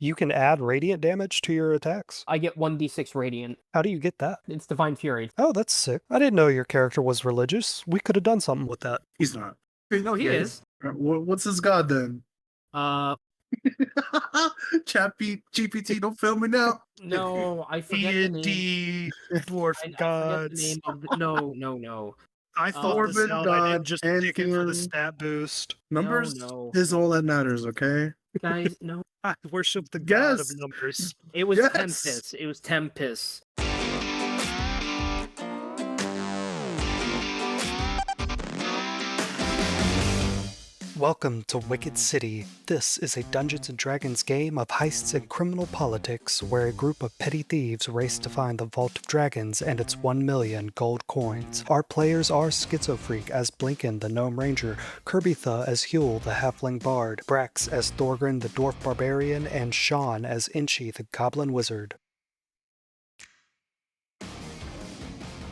You can add radiant damage to your attacks? I get 1d6 radiant. How do you get that? It's Divine Fury. Oh, that's sick. I didn't know your character was religious. We could have done something with that. He's not. No, he is. What's his god then? Uh, GPT, don't fail me now. no, I forget the name. D&D, dwarf I forget the gods. name of the, no. I thought Dwarven this out. I didn't god, just pick it for the Anthean. stat boost. Numbers No. is all that matters, okay? Guys, no. I worship the god of Yes. numbers. It was Yes. Tempest. It was Tempest. Welcome to Wicked City. This is a Dungeons & Dragons game of heists and criminal politics where a group of petty thieves race to find the Vault of Dragons and its 1,000,000 gold coins. Our players are Schizofreak as Blinken the Gnome Ranger, Kirbitha as Huel the Halfling Bard, Brax as Thorgrin the Dwarf Barbarian, and Sean as Inchi the Goblin Wizard.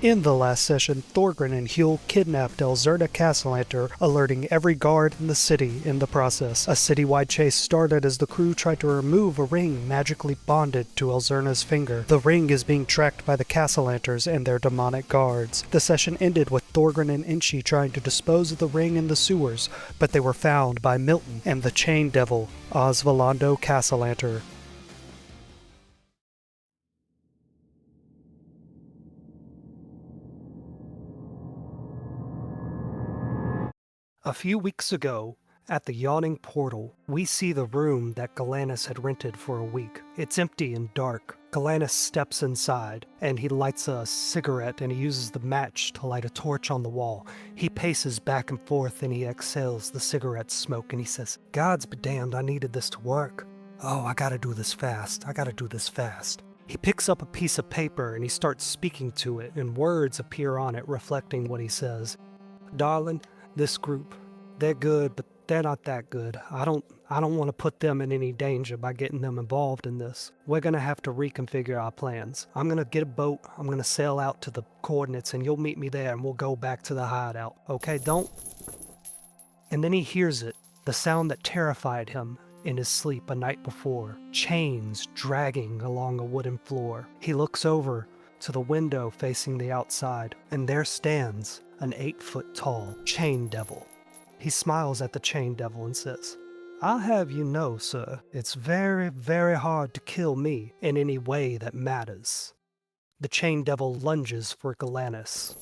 In the last session, Thorgrin and Huel kidnapped Elzerna Castellanter, alerting every guard in the city in the process. A citywide chase started as the crew tried to remove a ring magically bonded to Elzerna's finger. The ring is being tracked by the Castellanters and their demonic guards. The session ended with Thorgrin and Inchi trying to dispose of the ring in the sewers, but they were found by Milton and the Chain Devil, Osvaldo Castellanter. A few weeks ago, at the Yawning Portal, we see the room that Galanis had rented for a week. It's empty and dark. Galanis steps inside, and he lights a cigarette and he uses the match to light a torch on the wall. He paces back and forth and he exhales the cigarette smoke and he says, "Gods be damned, I needed this to work. Oh, I gotta do this fast. He picks up a piece of paper and he starts speaking to it, and words appear on it reflecting what he says. "Darling, this group, they're good, but they're not that good. I don't want to put them in any danger by getting them involved in this. We're going to have to reconfigure our plans. I'm going to get a boat, I'm going to sail out to the coordinates, and you'll meet me there, and we'll go back to the hideout. Okay, don't..." And then he hears it, the sound that terrified him in his sleep a night before. Chains dragging along a wooden floor. He looks over to the window facing the outside, and there stands an 8-foot-tall Chain Devil. He smiles at the Chain Devil and says, "I'll have you know, sir, it's very, very hard to kill me in any way that matters." The Chain Devil lunges for Galanis.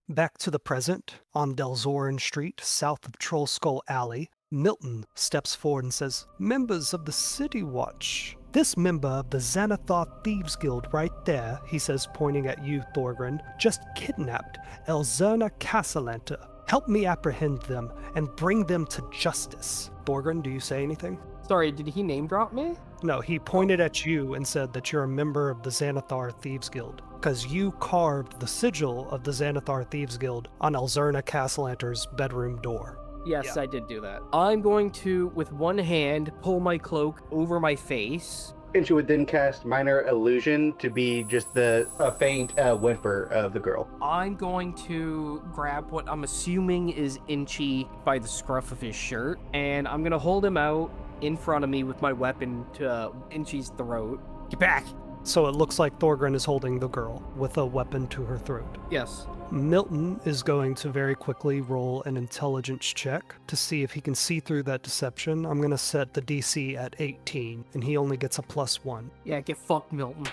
Back to the present, on Delzorin Street, south of Troll Skull Alley, Milton steps forward and says, "Members of the City Watch. This member of the Xanathar Thieves Guild right there," he says, pointing at you, Thorgrin, "just kidnapped Elzerna Castellanter. Help me apprehend them and bring them to justice." Thorgrin, do you say anything? Sorry, did he name drop me? No, he pointed at you and said that you're a member of the Xanathar Thieves Guild, because you carved the sigil of the Xanathar Thieves Guild on Elzerna Castellanter's bedroom door. Yes, Yeah. I did do that. I'm going to, with one hand, pull my cloak over my face. And she would then cast Minor Illusion to be just the faint whimper of the girl. I'm going to grab what I'm assuming is Inchi by the scruff of his shirt, and I'm going to hold him out in front of me with my weapon to Inchi's throat. Get back! So it looks like Thorgrin is holding the girl with a weapon to her throat. Yes. Milton is going to very quickly roll an intelligence check to see if he can see through that deception. I'm going to set the DC at 18, and he only gets a +1. Yeah, get fucked, Milton.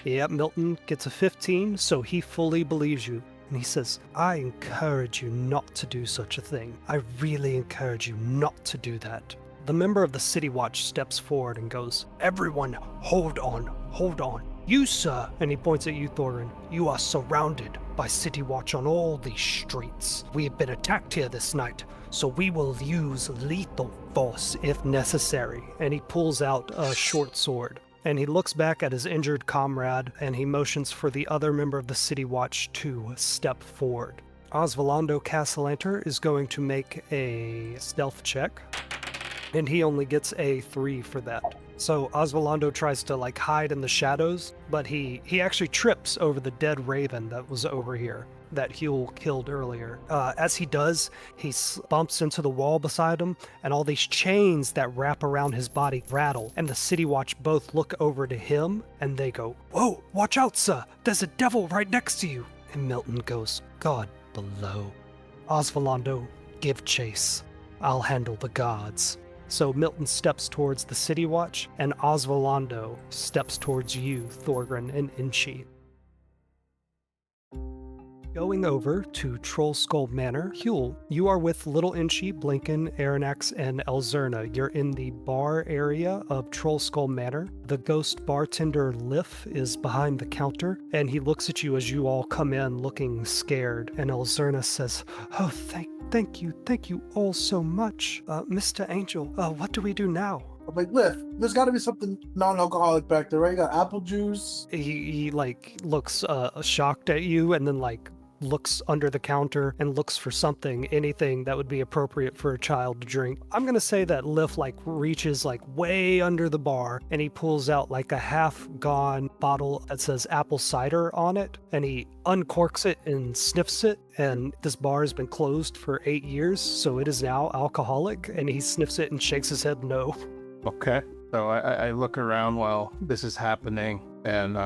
Yep, Milton gets a 15, so he fully believes you. And he says, "I encourage you not to do such a thing. I really encourage you not to do that." The member of the City Watch steps forward and goes, "Everyone, hold on. You, sir," and he points at you, Thorgrin, "you are surrounded by City Watch on all these streets. We have been attacked here this night, so we will use lethal force if necessary." And he pulls out a short sword. And he looks back at his injured comrade, and he motions for the other member of the City Watch to step forward. Osvaldo Castellanter is going to make a stealth check, and he only gets a 3 for that. So Osvaldo tries to hide in the shadows, but he actually trips over the dead raven that was over here. that Huel killed earlier. As he does, he bumps into the wall beside him, and all these chains that wrap around his body rattle. And the City Watch both look over to him, and they go, "Whoa, watch out, sir! There's a devil right next to you!" And Milton goes, "God below. Osvaldo, give chase. I'll handle the guards." So Milton steps towards the City Watch, and Osvaldo steps towards you, Thorgrin and Inchi. Going over to Troll Skull Manor, Huel, you are with Little Inchi, Blinken, Aranax, and Elzerna. You're in the bar area of Troll Skull Manor. The ghost bartender Liff is behind the counter, and he looks at you as you all come in looking scared. And Elzerna says, "Oh, thank you all so much. Mr. Angel, what do we do now?" I'm like, Liff, there's got to be something non-alcoholic back there, right? You got apple juice. He like looks shocked at you, and then like looks under the counter and looks for anything that would be appropriate for a child to drink. I'm gonna say that Liff like reaches like way under the bar, and he pulls out like a half-gone bottle that says apple cider on it, and he uncorks it and sniffs it. And this bar has been closed for 8 years, so it is now alcoholic, and he sniffs it and shakes his head no. Okay. So I look around while this is happening and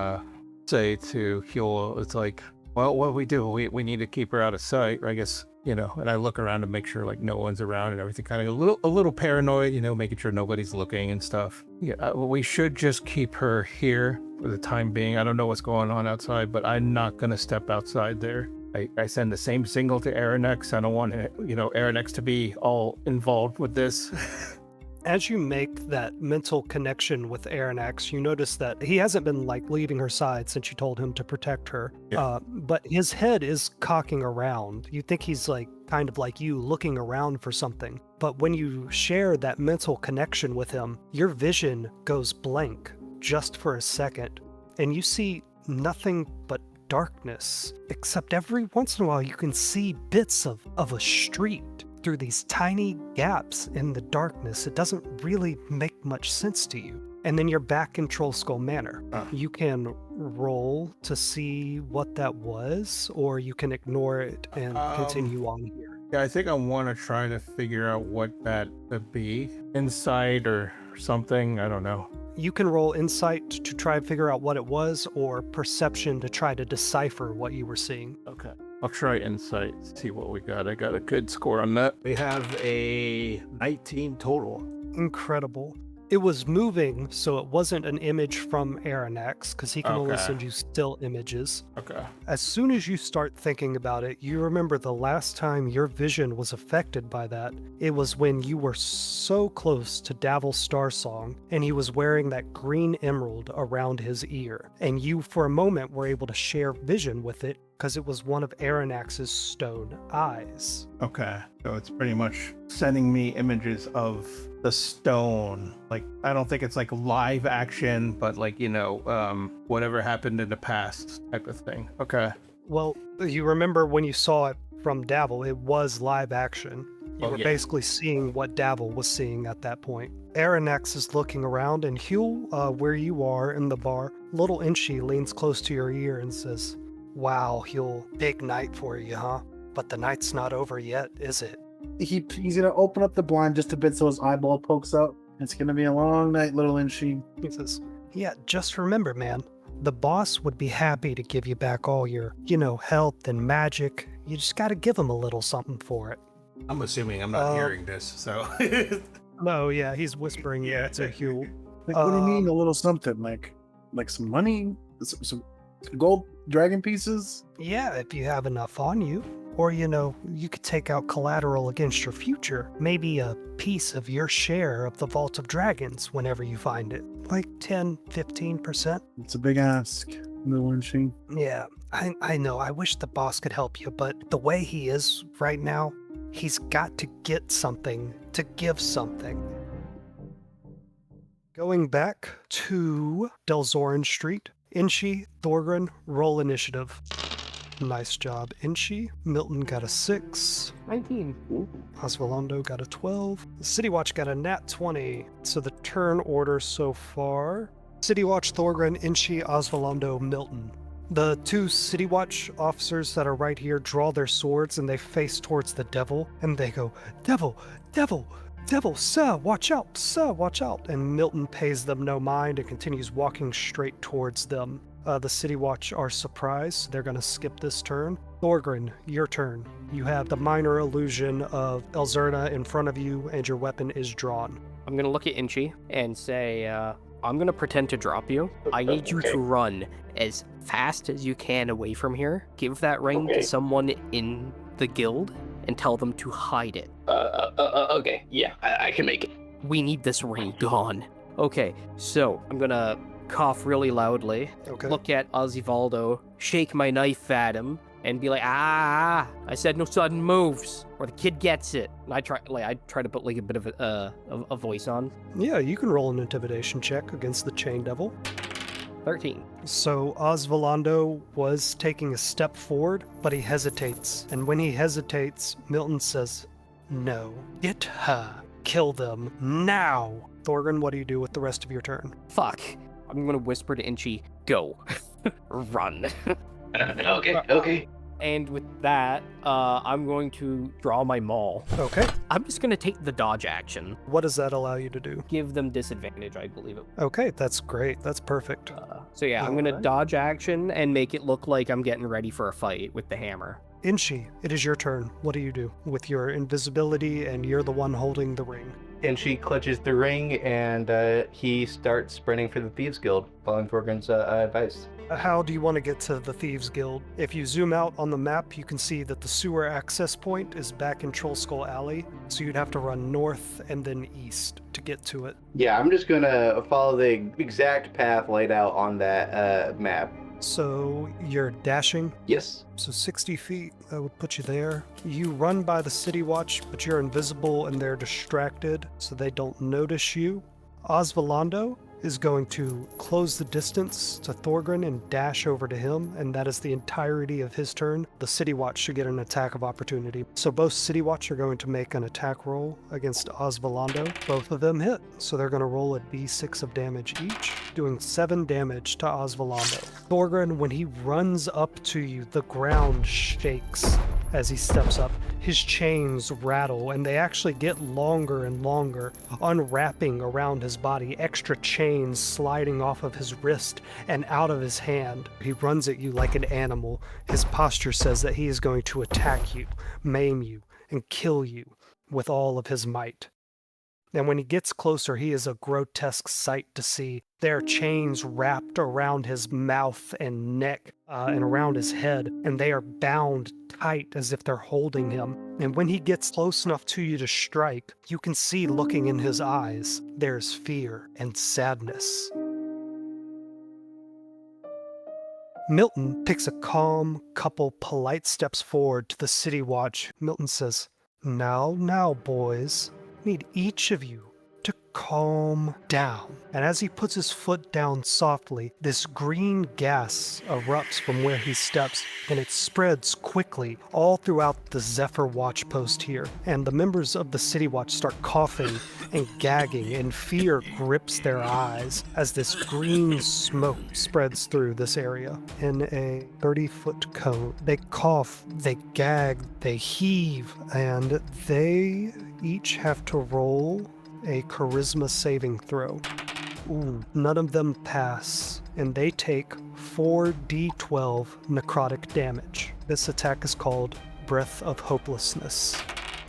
say to Huel, it's like, well, what do? We need to keep her out of sight, I guess, and I look around to make sure like no one's around and everything, kind of a little paranoid, making sure nobody's looking and stuff. Yeah, we should just keep her here for the time being. I don't know what's going on outside, but I'm not going to step outside there. I send the same signal to Aranax. I don't want, Aranax to be all involved with this. As you make that mental connection with Aranax, you notice that he hasn't been like leaving her side since you told him to protect her. Yeah. But his head is cocking around. You think he's like kind of like you, looking around for something. But when you share that mental connection with him, your vision goes blank just for a second, and you see nothing but darkness. Except every once in a while you can see bits of a street through these tiny gaps in the darkness. It doesn't really make much sense to you. And then you're back in Troll Skull Manor. You can roll to see what that was, or you can ignore it and continue on here. Yeah, I think I want to try to figure out what that would be. Insight or something, I don't know. You can roll insight to try and figure out what it was, or perception to try to decipher what you were seeing. Okay. I'll try insight, see what we got. I got a good score on that. We have a 19 total. Incredible. It was moving, so it wasn't an image from Aranax, because he can only Okay. send you still images. Okay. As soon as you start thinking about it, you remember the last time your vision was affected by that. It was when you were so close to Davil Starsong, and he was wearing that green emerald around his ear. And you, for a moment, were able to share vision with it, because it was one of Aranax's stone eyes. Okay. So it's pretty much sending me images of the stone. Like, I don't think it's like live action, but like, whatever happened in the past type of thing. Okay. Well, you remember when you saw it from Davil, it was live action. You Oh, were yeah. basically seeing what Davil was seeing at that point. Aranax is looking around, and Huel, where you are in the bar, Little Inchi leans close to your ear and says, "Wow, Huel, big night for you, huh? But the night's not over yet, is it?" He's gonna open up the blind just a bit so his eyeball pokes out. It's gonna be a long night, Little Inchi. He says, "Yeah, just remember, man, the boss would be happy to give you back all your, health and magic. You just gotta give him a little something for it." I'm assuming I'm not hearing this, so. No, yeah, he's whispering Yeah. to Huel. Like, what do you mean a little something? Like some money? Some gold dragon pieces? Yeah, if you have enough on you. Or, you could take out collateral against your future. Maybe a piece of your share of the Vault of Dragons whenever you find it. Like 10, 15%. It's a big ask, Little Inchi. Yeah, I know. I wish the boss could help you, but the way he is right now, he's got to get something to give something. Going back to Delzoran Street, Inchi, Thorgrin, roll initiative. Nice job, Inchi. Milton got a 6. 19. Osvaldo got a 12. City Watch got a nat 20. So the turn order so far: City Watch, Thorgrin, Inchi, Osvaldo, Milton. The two City Watch officers that are right here draw their swords and they face towards the devil and they go, "Devil, devil, devil, sir, watch out, sir, watch out." And Milton pays them no mind and continues walking straight towards them. The City Watch are surprised. They're going to skip this turn. Thorgrin, your turn. You have the minor illusion of Elzerna in front of you and your weapon is drawn. I'm gonna look at Inchi and say, I'm gonna pretend to drop you. I need you to run as fast as you can away from here. Give that ring to someone in the guild and tell them to hide it. Okay, yeah, I can make it. We need this ring gone. Okay, so I'm gonna cough really loudly, Okay. look at Osvaldo, shake my knife at him, and be like, I said no sudden moves, or the kid gets it. And I try to put like a bit of a voice on. Yeah, you can roll an intimidation check against the Chain Devil. 13. So Osvaldo was taking a step forward, but he hesitates. And when he hesitates, Milton says, "No. Get her. Kill them. Now." Thorgrin, what do you do with the rest of your turn? Fuck. I'm gonna whisper to Inchi, go. Run. Okay. And with that, I'm going to draw my maul. Okay. I'm just gonna take the dodge action. What does that allow you to do? Give them disadvantage, I believe it. Okay, that's great. That's perfect. So yeah, I'm gonna Alright. dodge action and make it look like I'm getting ready for a fight with the hammer. Inchi, it is your turn. What do you do with your invisibility and you're the one holding the ring? And she clutches the ring, and he starts sprinting for the Thieves Guild, following Thorgrin's advice. How do you want to get to the Thieves Guild? If you zoom out on the map, you can see that the sewer access point is back in Troll Skull Alley, so you'd have to run north and then east to get to it. Yeah, I'm just gonna follow the exact path laid out on that map. So you're dashing, Yes. so 60 feet, that would put you there. You run by the City Watch, but you're invisible and they're distracted, so they don't notice you. Osvaldo is going to close the distance to Thorgrin and dash over to him, and that is the entirety of his turn. The City Watch should get an attack of opportunity. So both City Watch are going to make an attack roll against Osvaldo. Both of them hit, so they're going to roll a d6 of damage each, doing 7 damage to Osvaldo. Thorgrin, when he runs up to you, the ground shakes as he steps up. His chains rattle, and they actually get longer and longer, unwrapping around his body, extra chains sliding off of his wrist and out of his hand. He runs at you like an animal. His posture says that he is going to attack you, maim you, and kill you with all of his might. And when he gets closer, he is a grotesque sight to see. There are chains wrapped around his mouth and neck and around his head, and they are bound tight as if they're holding him. And when he gets close enough to you to strike, you can see looking in his eyes, there's fear and sadness. Milton takes a calm, couple polite steps forward to the City Watch. Milton says, Now, boys. Need each of you to calm down." And as he puts his foot down softly, this green gas erupts from where he steps, and it spreads quickly all throughout the Zephyr Watch post here. And the members of the City Watch start coughing and gagging, and fear grips their eyes as this green smoke spreads through this area in a 30-foot cone. They cough, they gag, they heave, and they each have to roll a charisma saving throw. Ooh, none of them pass, and they take 4d12 necrotic damage. This attack is called Breath of Hopelessness.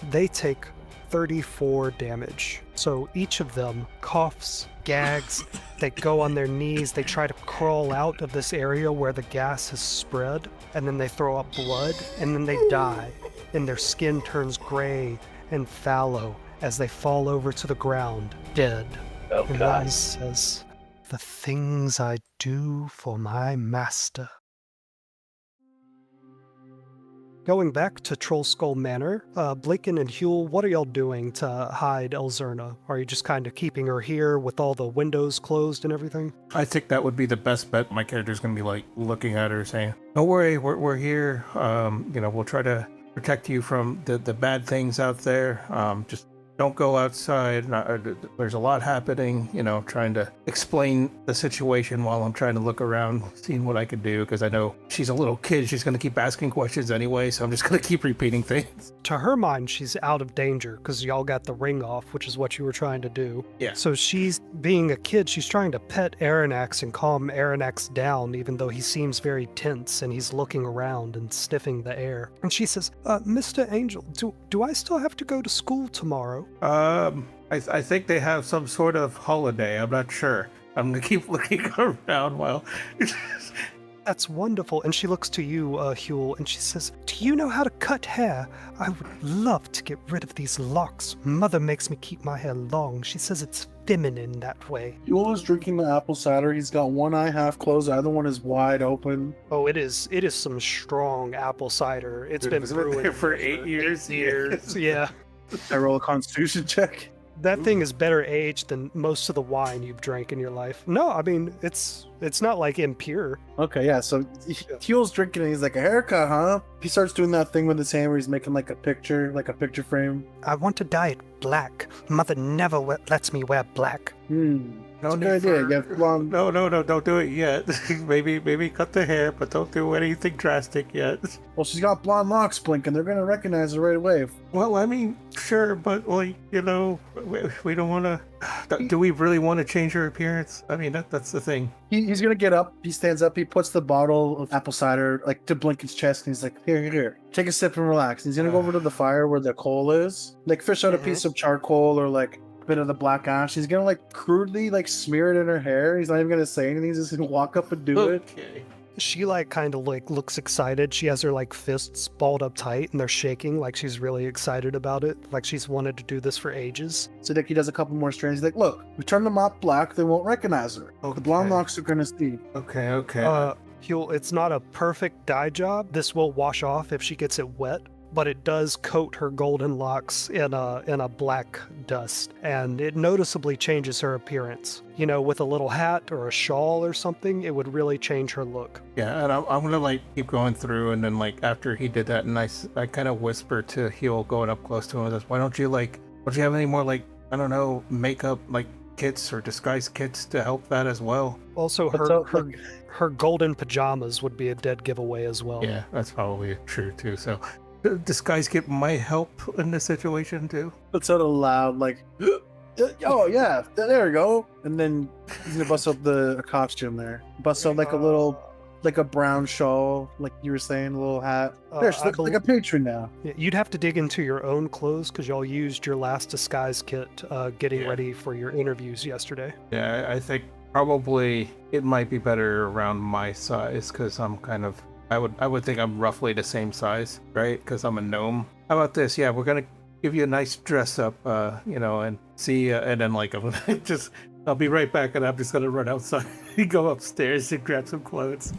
They take 34 damage. So each of them coughs, gags, they go on their knees, they try to crawl out of this area where the gas has spread, and then they throw up blood, and then they die, and their skin turns gray and fallow as they fall over to the ground, dead. Oh, And God. one says, "The things I do for my master." Going back to Troll Skull Manor, Blaken and Huel, what are y'all doing to hide Elzerna? Are you just kind of keeping her here with all the windows closed and everything? I think that would be the best bet. My character's gonna be like looking at her saying, "Don't worry, we're here. We'll try to protect you from the bad things out there. Just don't go outside. There's a lot happening, you know, trying to explain the situation while I'm trying to look around, seeing what I can do, because I know she's a little kid. She's going to keep asking questions anyway, so I'm just going to keep repeating things. To her mind, she's out of danger because y'all got the ring off, which is what you were trying to do. Yeah. So she's, being a kid, she's trying to pet Aranax and calm Aranax down, even though he seems very tense and he's looking around and sniffing the air. And she says, Mr. Angel, do I still have to go to school tomorrow? I think they have some sort of holiday. I'm not sure. I'm going to keep looking around while... That's wonderful. And she looks to you, Huel, and she says, do you know how to cut hair? I would love to get rid of these locks. Mother makes me keep my hair long. She says it's feminine that way. Yule is drinking the apple cider. He's got one eye half closed, the other one is wide open. Oh, it is some strong apple cider. It's been brewing there for 8 years. Yeah. I roll a constitution check. That thing is better aged than most of the wine you've drank in your life. No, I mean, it's not like impure. Okay, yeah, so Huel's drinking and he's like, a haircut, huh? He starts doing that thing with his hammer. He's making like a picture frame. I want to dye it black. Mother never lets me wear black. That's a good idea. You have long... No, don't do it yet. maybe cut the hair, but don't do anything drastic yet. Well, she's got blonde locks, Blinking. They're gonna recognize her right away. Well, I mean, sure, but like, you know, we don't want to. Do we really want to change her appearance? I mean, that's the thing. He's gonna get up. He stands up. He puts the bottle of apple cider like to Blinken's chest, and he's like, "Here, take a sip and relax." And he's gonna go over to the fire where the coal is, like fish out a piece of charcoal or like a bit of the black ash. He's gonna like crudely like smear it in her hair. He's not even gonna say anything. He's just gonna walk up and do it. She like kind of like looks excited. She has her like fists balled up tight and they're shaking like she's really excited about it. Like she's wanted to do this for ages. So Dickie does a couple more strands. He's like, "Look, we turn the mop black. They won't recognize her. The blonde locks are gonna see." Okay. Huel, it's not a perfect dye job. This will wash off if she gets it wet, but it does coat her golden locks in a black dust, and it noticeably changes her appearance. You know, with a little hat or a shawl or something, it would really change her look. Yeah, and I'm gonna like keep going through, and then like after he did that, and I kind of whisper to Huel going up close to him, and says, "Why don't you have any more like, I don't know, makeup like kits or disguise kits to help that as well?" Also, her golden pajamas would be a dead giveaway as well. Yeah, that's probably true too. So disguise kit might help in this situation too. Puts out a loud like, "Oh yeah, there we go." And then he's gonna bust up the costume there. Bust out like a little, like a brown shawl, like you were saying, a little hat. There, she looks like a patron now. Yeah, you'd have to dig into your own clothes because y'all used your last disguise kit getting ready for your interviews yesterday. Yeah, I think probably it might be better around my size because I'm kind of, I would think I'm roughly the same size, right? Because I'm a gnome. How about this? Yeah, we're gonna give you a nice dress up, you know, and see, and then like I'm gonna I'll be right back, and I'm just gonna run outside, go upstairs and grab some clothes.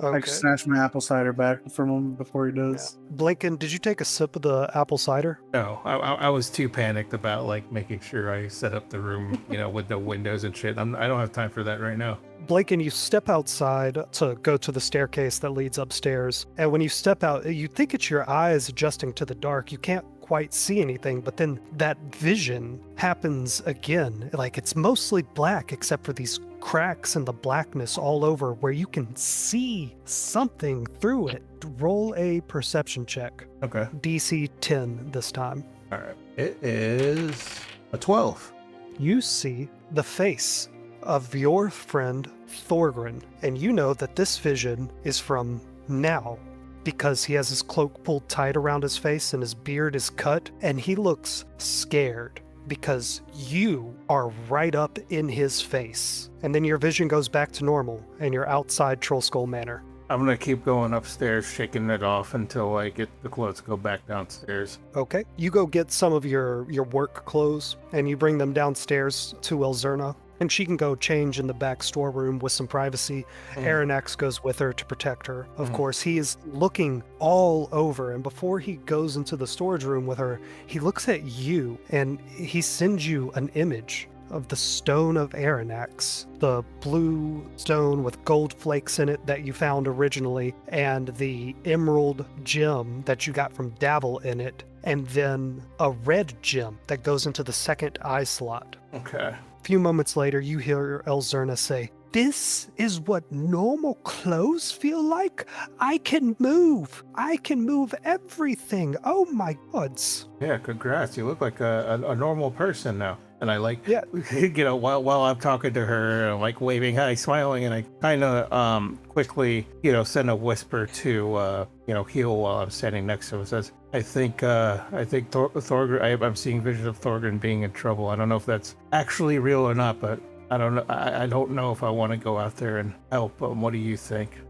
I snatch my apple cider back from him before he does. Yeah. Blinken, did you take a sip of the apple cider? No, I was too panicked about like making sure I set up the room, you know, with no windows and shit. I don't have time for that right now. Blinken, you step outside to go to the staircase that leads upstairs, and when you step out, you think it's your eyes adjusting to the dark. You can't quite see anything, but then that vision happens again. Like it's mostly black except for these cracks in the blackness all over where you can see something through it. Roll a perception check. Okay. DC 10 this time. All right. It is a 12. You see the face of your friend Thorgrin, and you know that this vision is from now because he has his cloak pulled tight around his face and his beard is cut, and he looks scared because you are right up in his face. And then your vision goes back to normal and you're outside Trollskull Manor. I'm gonna keep going upstairs, shaking it off until I get the clothes to go back downstairs. Okay. You go get some of your work clothes and you bring them downstairs to Elzerna, and she can go change in the back storeroom with some privacy. Aranax goes with her to protect her. Of course, he is looking all over, and before he goes into the storage room with her, he looks at you and he sends you an image of the stone of Aranax, the blue stone with gold flakes in it that you found originally, and the emerald gem that you got from Davil in it. and then a red gem that goes into the second eye slot. Okay. A few moments later, you hear Elzerna say, "This is what normal clothes feel like? I can move. I can move everything. Oh my gods." Yeah, congrats. You look like a normal person now. And I like, Yeah. while I'm talking to her, I'm like waving hi, smiling, and I kind of quickly, send a whisper to, Heel while I'm standing next to him. It says, I think Thorgrim, I'm seeing visions of Thorgrim being in trouble. I don't know if that's actually real or not, but I don't know. I don't know if I want to go out there and help. What do you think?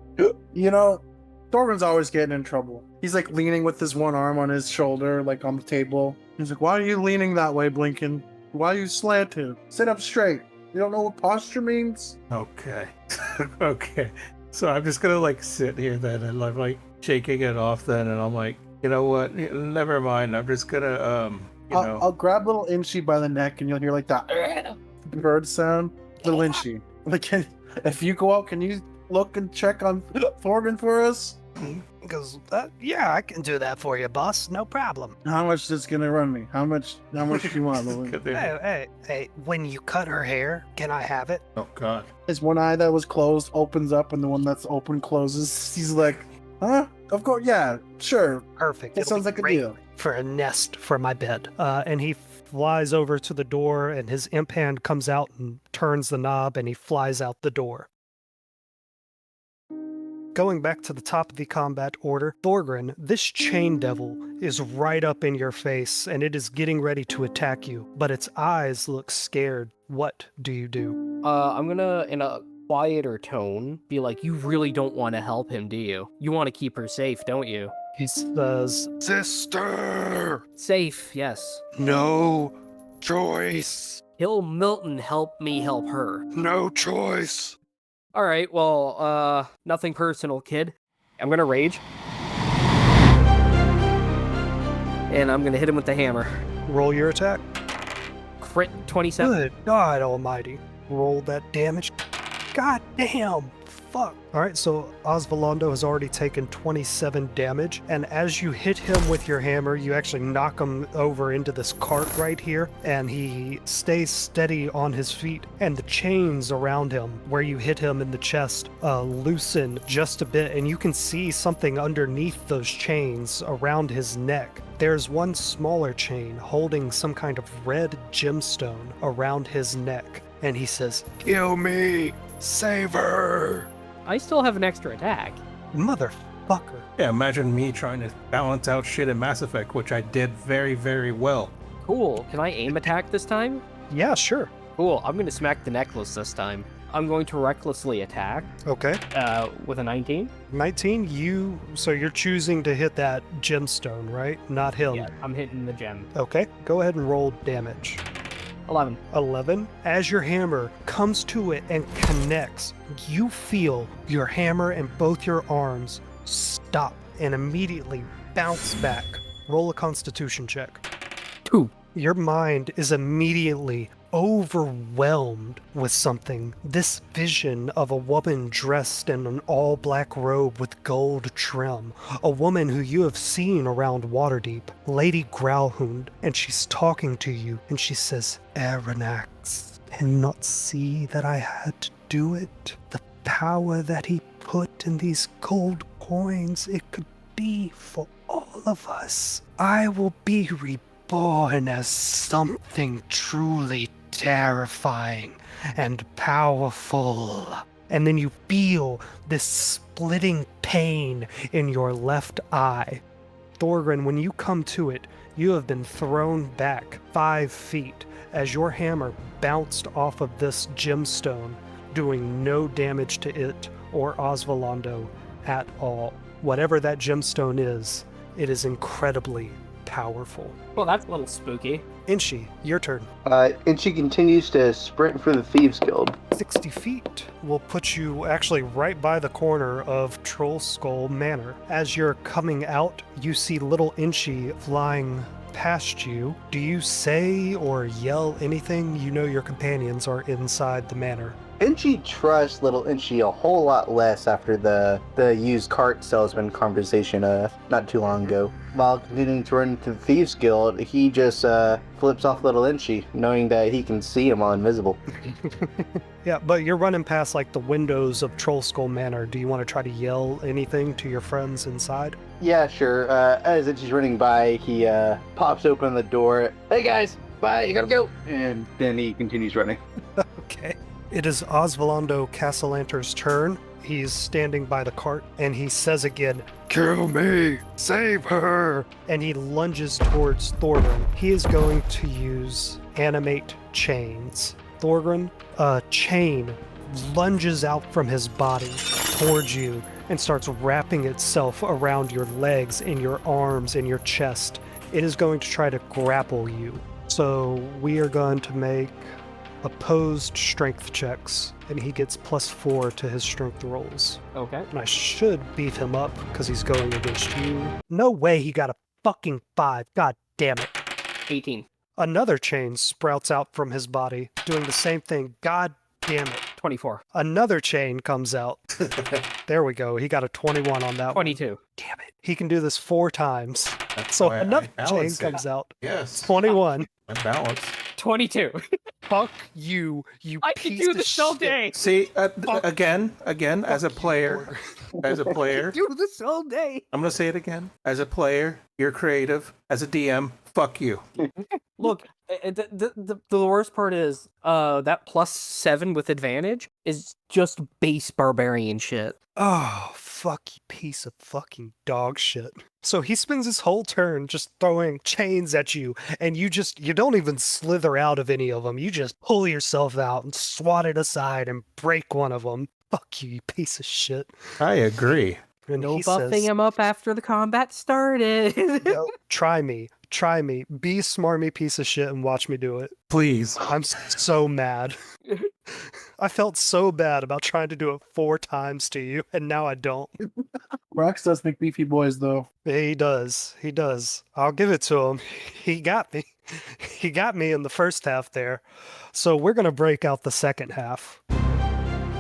Thorgrim's always getting in trouble. He's like leaning with his one arm on his shoulder, like on the table. He's like, "Why are you leaning that way, Blinken? Why are you slanted? Sit up straight. You don't know what posture means?" Okay. Okay. So I'm just gonna like sit here then, and I'm like shaking it off then, and I'm like, you know what? Never mind. I'm just gonna I'll grab little Inchy by the neck, and you'll hear like that bird sound. Little Inchy. Like, if you go out, can you look and check on Thorgrim for us? He goes, "Yeah, I can do that for you, boss. No problem." How much is this gonna run me? How much do you want, Lily? Hey, when you cut her hair, can I have it? Oh God. His one eye that was closed opens up, and the one that's open closes. He's like, "Huh? Of course, yeah, sure. Perfect. That It'll sounds be like a great deal." for a nest for my bed. And he flies over to the door, and his imp hand comes out and turns the knob, and he flies out the door. Going back to the top of the combat order, Thorgrim, this chain devil is right up in your face, and it is getting ready to attack you, but its eyes look scared. What do you do? I'm gonna, in a quieter tone, be like, "You really don't want to help him, do you? You want to keep her safe, don't you?" He says, Sister, Safe, yes. no choice. Kill Milton, help me help her. No choice. Alright, well, nothing personal, kid. I'm gonna rage. And I'm gonna hit him with the hammer. roll your attack. Crit 27. Good God almighty. Roll that damage. God damn. Fuck. Alright, so Osvaldo has already taken 27 damage, and as you hit him with your hammer, you actually knock him over into this cart right here, and he stays steady on his feet, and the chains around him, where you hit him in the chest, loosen just a bit, and you can see something underneath those chains around his neck. There's one smaller chain holding some kind of red gemstone around his neck, and he says, Kill me. Save her. I still have an extra attack. "Motherfucker." Yeah, imagine me trying to balance out shit in Mass Effect, which I did very, very well. Cool. Can I aim attack this time? Yeah, sure. Cool. I'm gonna smack the necklace this time. I'm going to recklessly attack, Okay. with a 19. 19, so you're choosing to hit that gemstone, right? Not him. Yeah, I'm hitting the gem. Okay, go ahead and roll damage. 11. 11. As your hammer comes to it and connects, you feel your hammer and both your arms stop and immediately bounce back. Roll a constitution check. 2. Your mind is immediately overwhelmed with something. This vision of a woman dressed in an all-black robe with gold trim, a woman who you have seen around Waterdeep, Lady Growlhound, and she's talking to you, and she says, "Arronax, can you not see that I had to do it? The power that he put in these gold coins, it could be for all of us. I will be reborn as something truly terrifying and powerful." And then you feel this splitting pain in your left eye. Thorgrim, when you come to it, you have been thrown back 5 feet as your hammer bounced off of this gemstone, doing no damage to it or Osvaldo at all. Whatever that gemstone is, it is incredibly powerful. Well, that's a little spooky. Inchi, your turn. And she continues to sprint for the Thieves Guild. 60 feet will put you actually right by the corner of Troll Skull Manor. As you're coming out, you see little Inchi flying past you. Do you say or yell anything? You know your companions are inside the manor. Inchi trusts little Inchi a whole lot less after the used cart salesman conversation not too long ago. While continuing to run into the Thieves Guild, he just flips off little Inchi, knowing that he can see him while invisible. Yeah, but you're running past like the windows of Troll Skull Manor. Do you want to try to yell anything to your friends inside? Yeah, sure. As Inchi's running by, he pops open the door. Hey guys, bye, you gotta go. And then he continues running. Okay. It is Osvaldo Castellanter's turn. He's standing by the cart, and he says again, Kill me! Save her! and he lunges towards Thorgrim. He is going to use Animate Chains. Thorgrim, a chain lunges out from his body towards you and starts wrapping itself around your legs and your arms and your chest. It is going to try to grapple you. So we are going to make opposed strength checks, and he gets +4 to his strength rolls. Okay. And I should beat him up because he's going against you. No way he got a fucking 5. God damn it. 18. Another chain sprouts out from his body, doing the same thing. God damn it. 24. Another chain comes out. There we go. He got a 21 on that one. 22. Damn it. He can do this 4 times. That's So why I another chain balance it. comes out. Yes. 21. I balance. 22. Fuck you, you I can piece do of this all shit. day. See, Fuck. again, as a Fuck you, player, as a player, Do this all day. I'm gonna say it again. As a player, you're creative. As a DM, fuck you. Look, the worst part is that +7 with advantage is just base barbarian shit. Oh, fuck you piece of fucking dog shit. So he spends his whole turn just throwing chains at you, and you don't even slither out of any of them. You just pull yourself out and swat it aside and break one of them. Fuck you piece of shit. I agree. And No he buffing says, him up after the combat started. "No, try me. Be a smarmy piece of shit and watch me do it." Please. I'm so mad. I felt so bad about trying to do it 4 times to you, and now I don't. Brax does make beefy boys, though. He does. He does. I'll give it to him. He got me. He got me in the first half there. So we're going to break out the second half.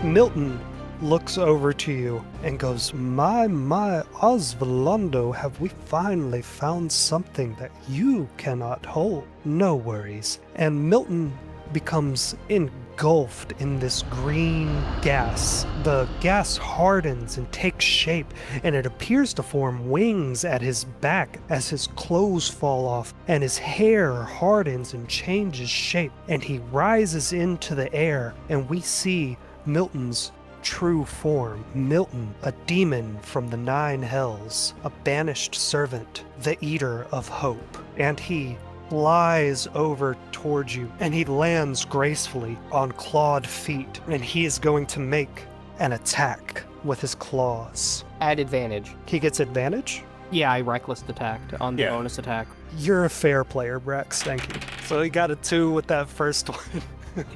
Milton looks over to you and goes, My, Osvaldo, have we finally found something that you cannot hold? No worries. And Milton becomes engulfed in this green gas. The gas hardens and takes shape, and it appears to form wings at his back as his clothes fall off, and his hair hardens and changes shape, and he rises into the air, and we see Milton's true form. Milton, a demon from the 9 hells, a banished servant, the eater of hope. And he flies over towards you, and he lands gracefully on clawed feet, and he is going to make an attack with his claws. Add advantage. He gets advantage? Yeah, I reckless attacked on the Yeah. bonus attack. You're a fair player, Brex, thank you. So he got a 2 with that first one.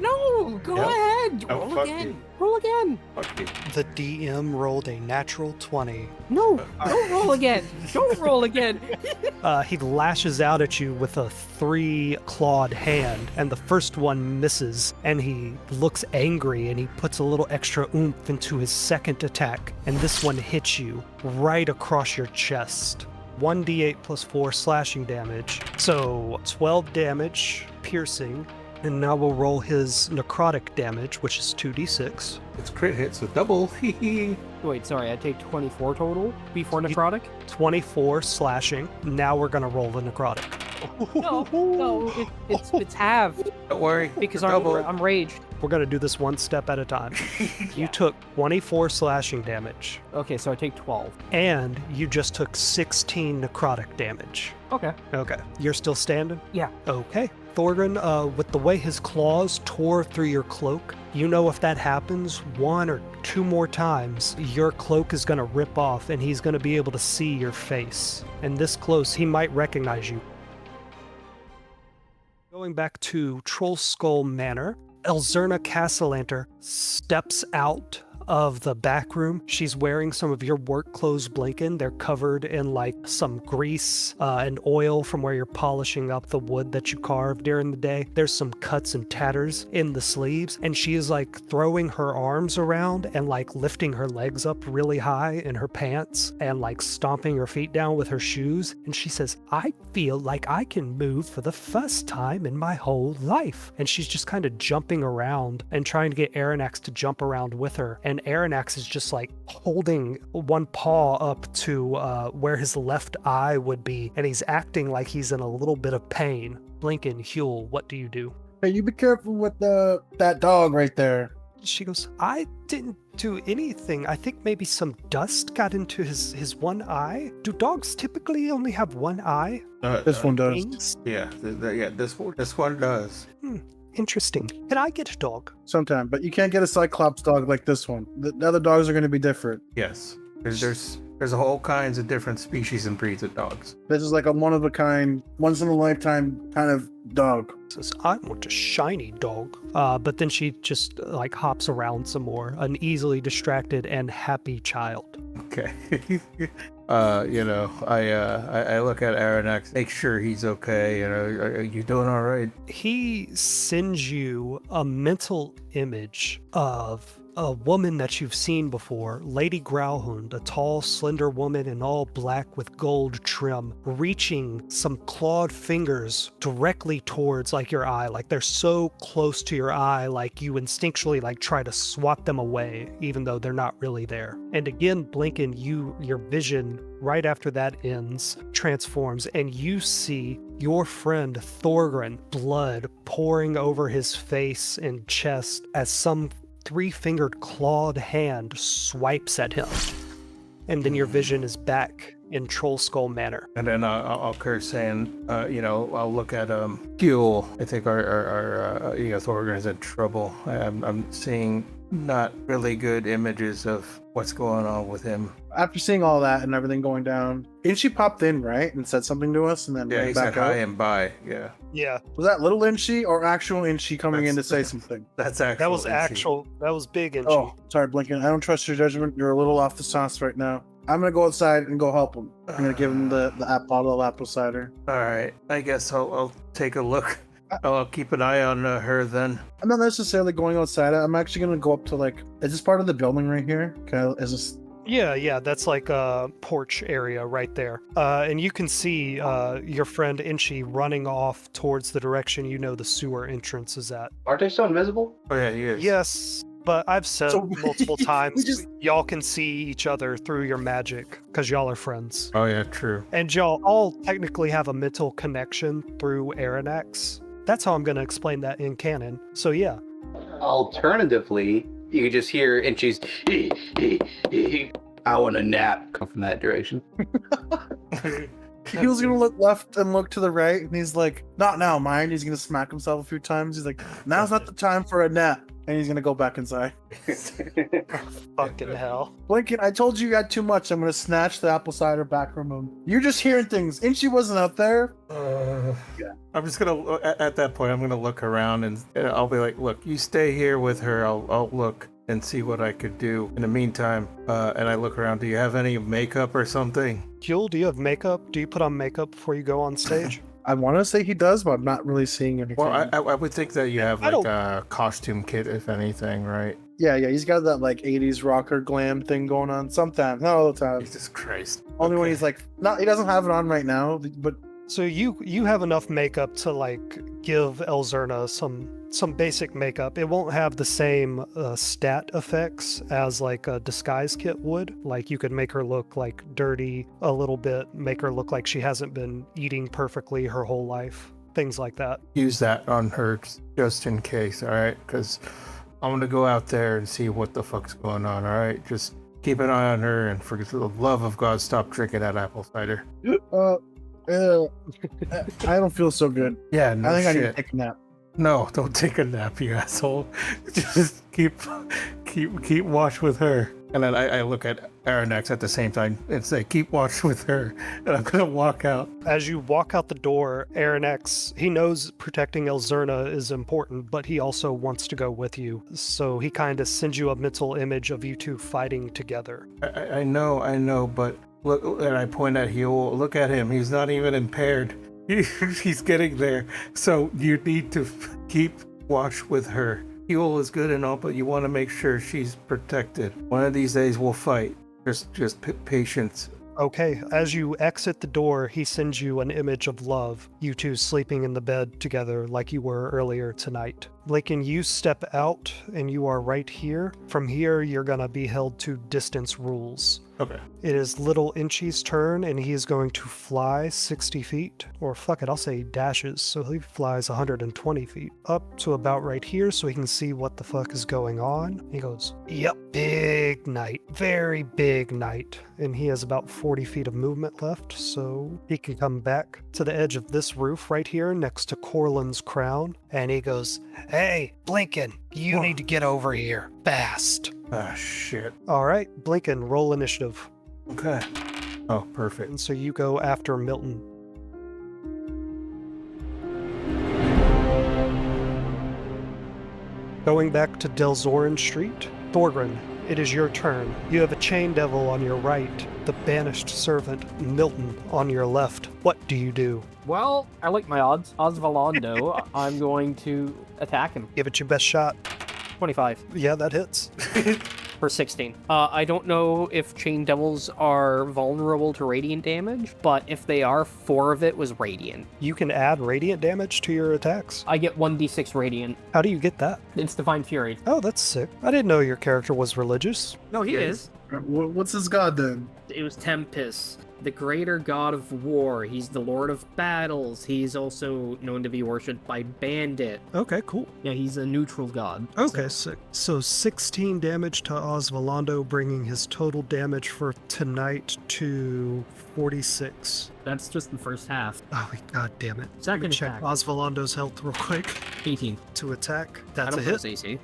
No, go Yep. ahead. Oh, Roll fuck again. you. Roll again. Fuck you. The DM rolled a natural 20. No, don't roll again. Don't roll again. He lashes out at you with a 3-clawed hand, and the first one misses, and he looks angry, and he puts a little extra oomph into his second attack, and this one hits you right across your chest. 1d8 plus 4 slashing damage, so 12 damage, piercing, and now we'll roll his necrotic damage, which is 2d6. It's crit hit, so double. Hee hee. Wait, sorry, I take 24 total before necrotic? 24 slashing. Now we're gonna roll the necrotic. No, it's halved Don't worry. because double. I'm raged. We're gonna do this one step at a time. You took 24 slashing damage, Okay, so I take 12. and you just took 16 necrotic damage. Okay. Okay. You're still standing? Yeah. Okay. Thorgrim, with the way his claws tore through your cloak, you know if that happens 1 or 2 more times, your cloak is going to rip off and he's going to be able to see your face. And this close, he might recognize you. Going back to Troll Skull Manor, Elzerna Castellanter steps out of the back room. She's wearing some of your work clothes, Blinken. They're covered in like some grease and oil from where you're polishing up the wood that you carved during the day. There's some cuts and tatters in the sleeves, and she is like throwing her arms around and like lifting her legs up really high in her pants and like stomping her feet down with her shoes. And she says, I feel like I can move for the first time in my whole life. And she's just kind of jumping around and trying to get Aranax to jump around with her. And Aranax is just like holding one paw up to where his left eye would be. And he's acting like he's in a little bit of pain. Blinken, Huel, what do you do? Hey, you be careful with that dog right there. She goes, I didn't do anything. I think maybe some dust got into his one eye. Do dogs typically only have one eye? This one does. Wings? Yeah, this one does. Interesting. Can I get a dog? Sometime, but you can't get a Cyclops dog like this one. The other dogs are going to be different. Yes, there's a whole kinds of different species and breeds of dogs. This is like a one of a kind, once in a lifetime kind of dog. Says, I want a shiny dog. But then she just like hops around some more, an easily distracted and happy child. Okay. You know, I look at Aranax, make sure he's okay. You know, are you doing all right? He sends you a mental image of a woman that you've seen before, Lady Growlhund, a tall, slender woman in all black with gold trim, reaching some clawed fingers directly towards like your eye, like they're so close to your eye, like you instinctually like try to swat them away, even though they're not really there. And again, Blinken, your vision right after that ends transforms, and you see your friend Thorgrin, blood pouring over his face and chest as some three-fingered clawed hand swipes at him. And then your vision is back in Troll Skull Manor. And then I'll curse saying, you know, I'll look at Huel. I think our you know, Thorgrin is in trouble. I'm seeing not really good images of what's going on with him. After seeing all that and everything going down, Inchi popped in, right, and said something to us, and then Yeah, went he back said out. hi and bye. Yeah, Yeah, Was that little Inchi or actual Inchi coming in to say something? that's actual. that was Inchi. actual. That was big, Inchi. Oh, sorry, Blinken. I don't trust your judgment. You're a little off the sauce right now. I'm gonna go outside and go help him. I'm gonna give him the bottle of apple cider. All right, I guess I'll take a look. I'll keep an eye on her then. I'm not necessarily going outside. I'm actually gonna go up to like. Is this part of the building right here? Is this? Yeah, that's like a porch area right there. And you can see your friend Inchi running off towards the direction you know the sewer entrance is at. Aren't they still invisible? Oh yeah, he is. Yes, but I've said So- multiple we times, just- y'all can see each other through your magic, because y'all are friends. Oh yeah, true. And y'all all technically have a mental connection through Aranax. That's how I'm going to explain that in canon. So yeah. Alternatively, you could just hear Inchi's I want a nap come from that direction. He was gonna look left and look to the right, and he's like, "Not now, mind." He's gonna smack himself a few times. He's like, "Now's not the time for a nap," and he's gonna go back inside. Fucking hell. Blinken, I told you had too much. I'm gonna snatch the apple cider back from him. You're just hearing things. Inchi wasn't out there. I'm just gonna at that point I'm gonna look around and I'll be like, look, you stay here with her. I'll look and see what I could do in the meantime. And I look around. Do you have any makeup or something? Huel, do you have makeup? Do you put on makeup before you go on stage? I want to say he does, but I'm not really seeing anything. Well, I would think that you have I like don't- a costume kit, if anything, right? yeah, he's got that like 80s rocker glam thing going on sometimes, not all the time. Jesus Christ. Only when Okay. he's like, not, he doesn't have it on right now, but So you have enough makeup to like give Elzerna some basic makeup. It won't have the same stat effects as like a disguise kit would. Like you could make her look like dirty a little bit, make her look like she hasn't been eating perfectly her whole life, things like that. Use that on her just in case, all right? Because I'm gonna go out there and see what the fuck's going on, all right? Just keep an eye on her, and for the love of God, stop drinking that apple cider. I don't feel so good. Yeah, no I think I need to shit. take a nap. No, don't take a nap, you asshole. Just keep watch with her. And then I look at Aranex at the same time and say, keep watch with her. And I'm gonna walk out. As you walk out the door, Aaron X, he knows protecting Elzerna is important, but he also wants to go with you. So he kind of sends you a mental image of you two fighting together. I know, but look, and I point at Huel, look at him, he's not even impaired. He's getting there. So you need to keep watch with her. Huel is good and all, but you want to make sure she's protected. One of these days we'll fight. Just patience. Okay, as you exit the door, he sends you an image of love, you two sleeping in the bed together like you were earlier tonight. Lincoln, you step out and you are right here. From here, you're gonna be held to distance rules. Okay. It is Little Inchy's turn, and he is going to fly 60 feet. Or fuck it, I'll say he dashes, so he flies 120 feet. Up to about right here so he can see what the fuck is going on. He goes, yep, big night. Very big night. And he has about 40 feet of movement left, so he can come back to the edge of this roof right here next to Corlin's crown. And he goes, hey, Blinken, you need to get over here. Fast. Ah, shit. Alright, Blinken, roll initiative. Okay. Oh, perfect. And so you go after Milton. Going back to Delzorin Street, Thorgrin, it is your turn. You have a chain devil on your right, the banished servant, Milton, on your left. What do you do? Well, I like my odds. Osvaldo, I'm going to attack him. Give it your best shot. 25 Yeah, that hits. for 16. I don't know if Chain Devils are vulnerable to radiant damage, but if they are, 4 of it was radiant. You can add radiant damage to your attacks. I get 1d6 radiant. How do you get that? It's Divine Fury. Oh, that's sick. I didn't know your character was religious. No, he is. What's his god then? It was Tempest, the greater god of war. He's the lord of battles. He's also known to be worshipped by Bandit. Okay, cool. Yeah, he's a neutral god. Okay, sick. So 16 damage to Osvaldo, bringing his total damage for tonight to 46. That's just the first half. Oh, god damn it. Second Let me check attack. Osvaldo's health real quick. 18. To attack. I That's a don't hit. think it's AC.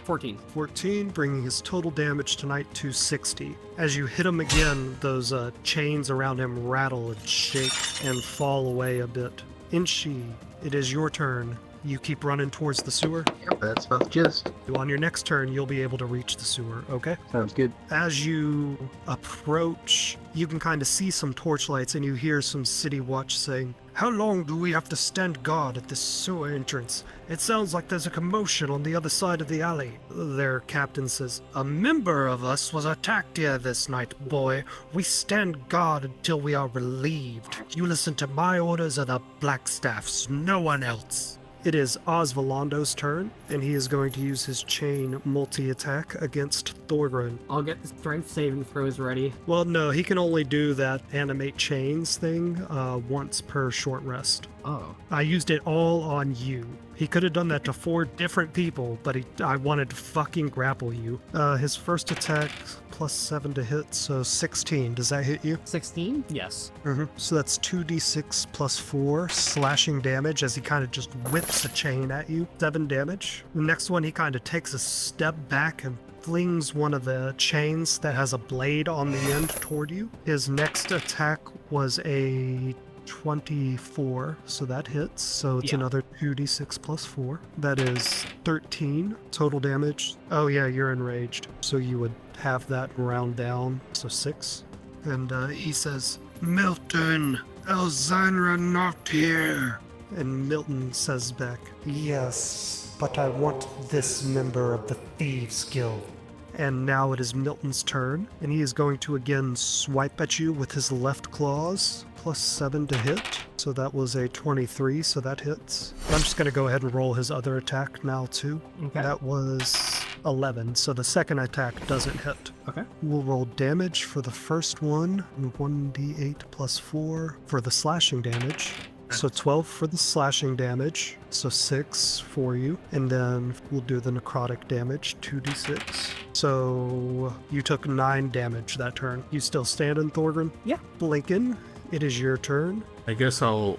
14. 14, bringing his total damage tonight to 60. As you hit him again, those chains around him rattle and shake and fall away a bit. Inchi, it is your turn. You keep running towards the sewer. Yep, that's about the gist. On your next turn, you'll be able to reach the sewer, okay? Sounds good. As you approach, you can kind of see some torchlights and you hear some city watch saying, "How long do we have to stand guard at this sewer entrance? It sounds like there's a commotion on the other side of the alley." Their captain says, "A member of us was attacked here this night, boy. We stand guard until we are relieved. You listen to my orders or the Blackstaff's, no one else." It is Osvaldo's turn, and he is going to use his chain multi-attack against Thorgrin. I'll get the strength saving throws ready. Well, no, he can only do that animate chains thing once per short rest. Oh. I used it all on you. He could have done that to 4 different people, but I wanted to fucking grapple you. His first attack +7 to hit, so 16. Does that hit you? 16? Yes. So that's 2d6 +4 slashing damage as he kind of just whips a chain at you. 7 damage. The next one, he kind of takes a step back and flings one of the chains that has a blade on the end toward you. His next attack was a 24, so that hits. So it's Yeah. another 2d6 +4. That is 13 total damage. Oh yeah, you're enraged. So you would have that round down, so 6. And he says, "Milton, Elzanra not here." And Milton says back, "Yes, but I want this member of the Thieves Guild." And now it is Milton's turn, and he is going to again swipe at you with his left claws, +7 to hit. So that was a 23, so that hits. I'm just going to go ahead and roll his other attack now too. Okay. That was 11, so the second attack doesn't hit. Okay. We'll roll damage for the first one, 1d8 +4 for the slashing damage. So 12 for the slashing damage, so 6 for you, and then we'll do the necrotic damage, 2d6. So you took 9 damage that turn. You still standing, Thorgrin? Yeah. Blinken, it is your turn. I guess I'll,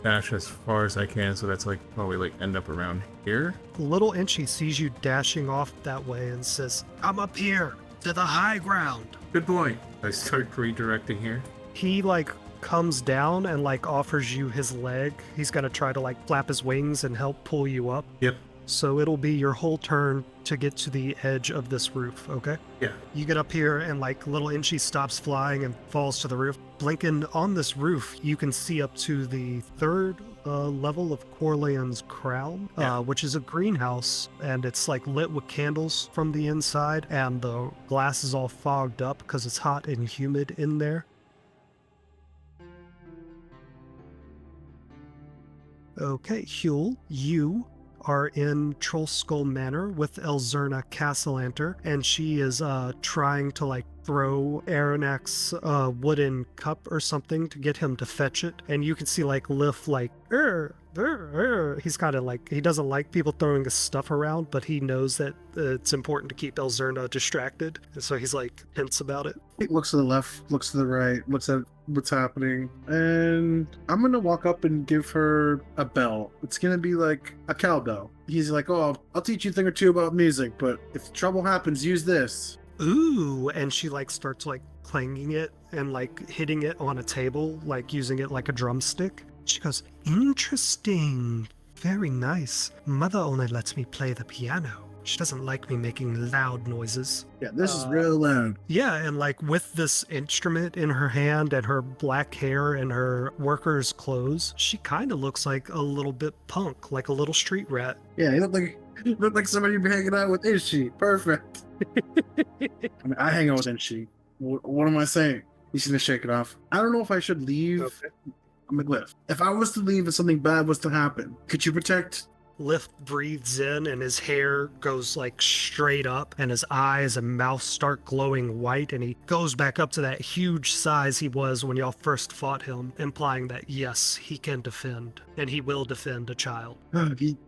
dash as far as I can, so that's like probably like end up around here. Little Inchy sees you dashing off that way and says, "I'm up here to the high ground." Good point. I start redirecting here. He like comes down and like offers you his leg. He's gonna try to like flap his wings and help pull you up. Yep. So it'll be your whole turn to get to the edge of this roof, okay? Yeah. You get up here and like little Inchy stops flying and falls to the roof. Blinking on this roof, you can see up to the third level of Corleon's crown, which is a greenhouse, and it's like lit with candles from the inside, and the glass is all fogged up because it's hot and humid in there. Okay, Huel, you are in Trollskull Manor with Elzerna Castellanter, and she is trying to like throw Aronach's wooden cup or something to get him to fetch it. And you can see like Lif like, he's kind of like, he doesn't like people throwing his stuff around, but he knows that it's important to keep Elzerna distracted. And so he's like tense about it. He looks to the left, looks to the right, looks at what's happening, and I'm gonna walk up and give her a bell. It's gonna be like a cowbell. He's like, "Oh, I'll teach you a thing or two about music, but if trouble happens, use this." Ooh, and she like starts like clanging it and like hitting it on a table, like using it like a drumstick. She goes, "Interesting, very nice. Mother only lets me play the piano. She doesn't like me making loud noises." Yeah, this is real loud. Yeah, and like with this instrument in her hand and her black hair and her worker's clothes, she kind of looks like a little bit punk, like a little street rat. Yeah, he looked like somebody you'd be hanging out with. Is she? Perfect. I mean, I hang out with Inchi. What am I saying? He's gonna shake it off. I don't know if I should leave. Okay. I'm like, Liv, if I was to leave and something bad was to happen, could you protect? Lift breathes in and his hair goes like straight up and his eyes and mouth start glowing white, and he goes back up to that huge size he was when y'all first fought him, implying that yes, he can defend and he will defend a child.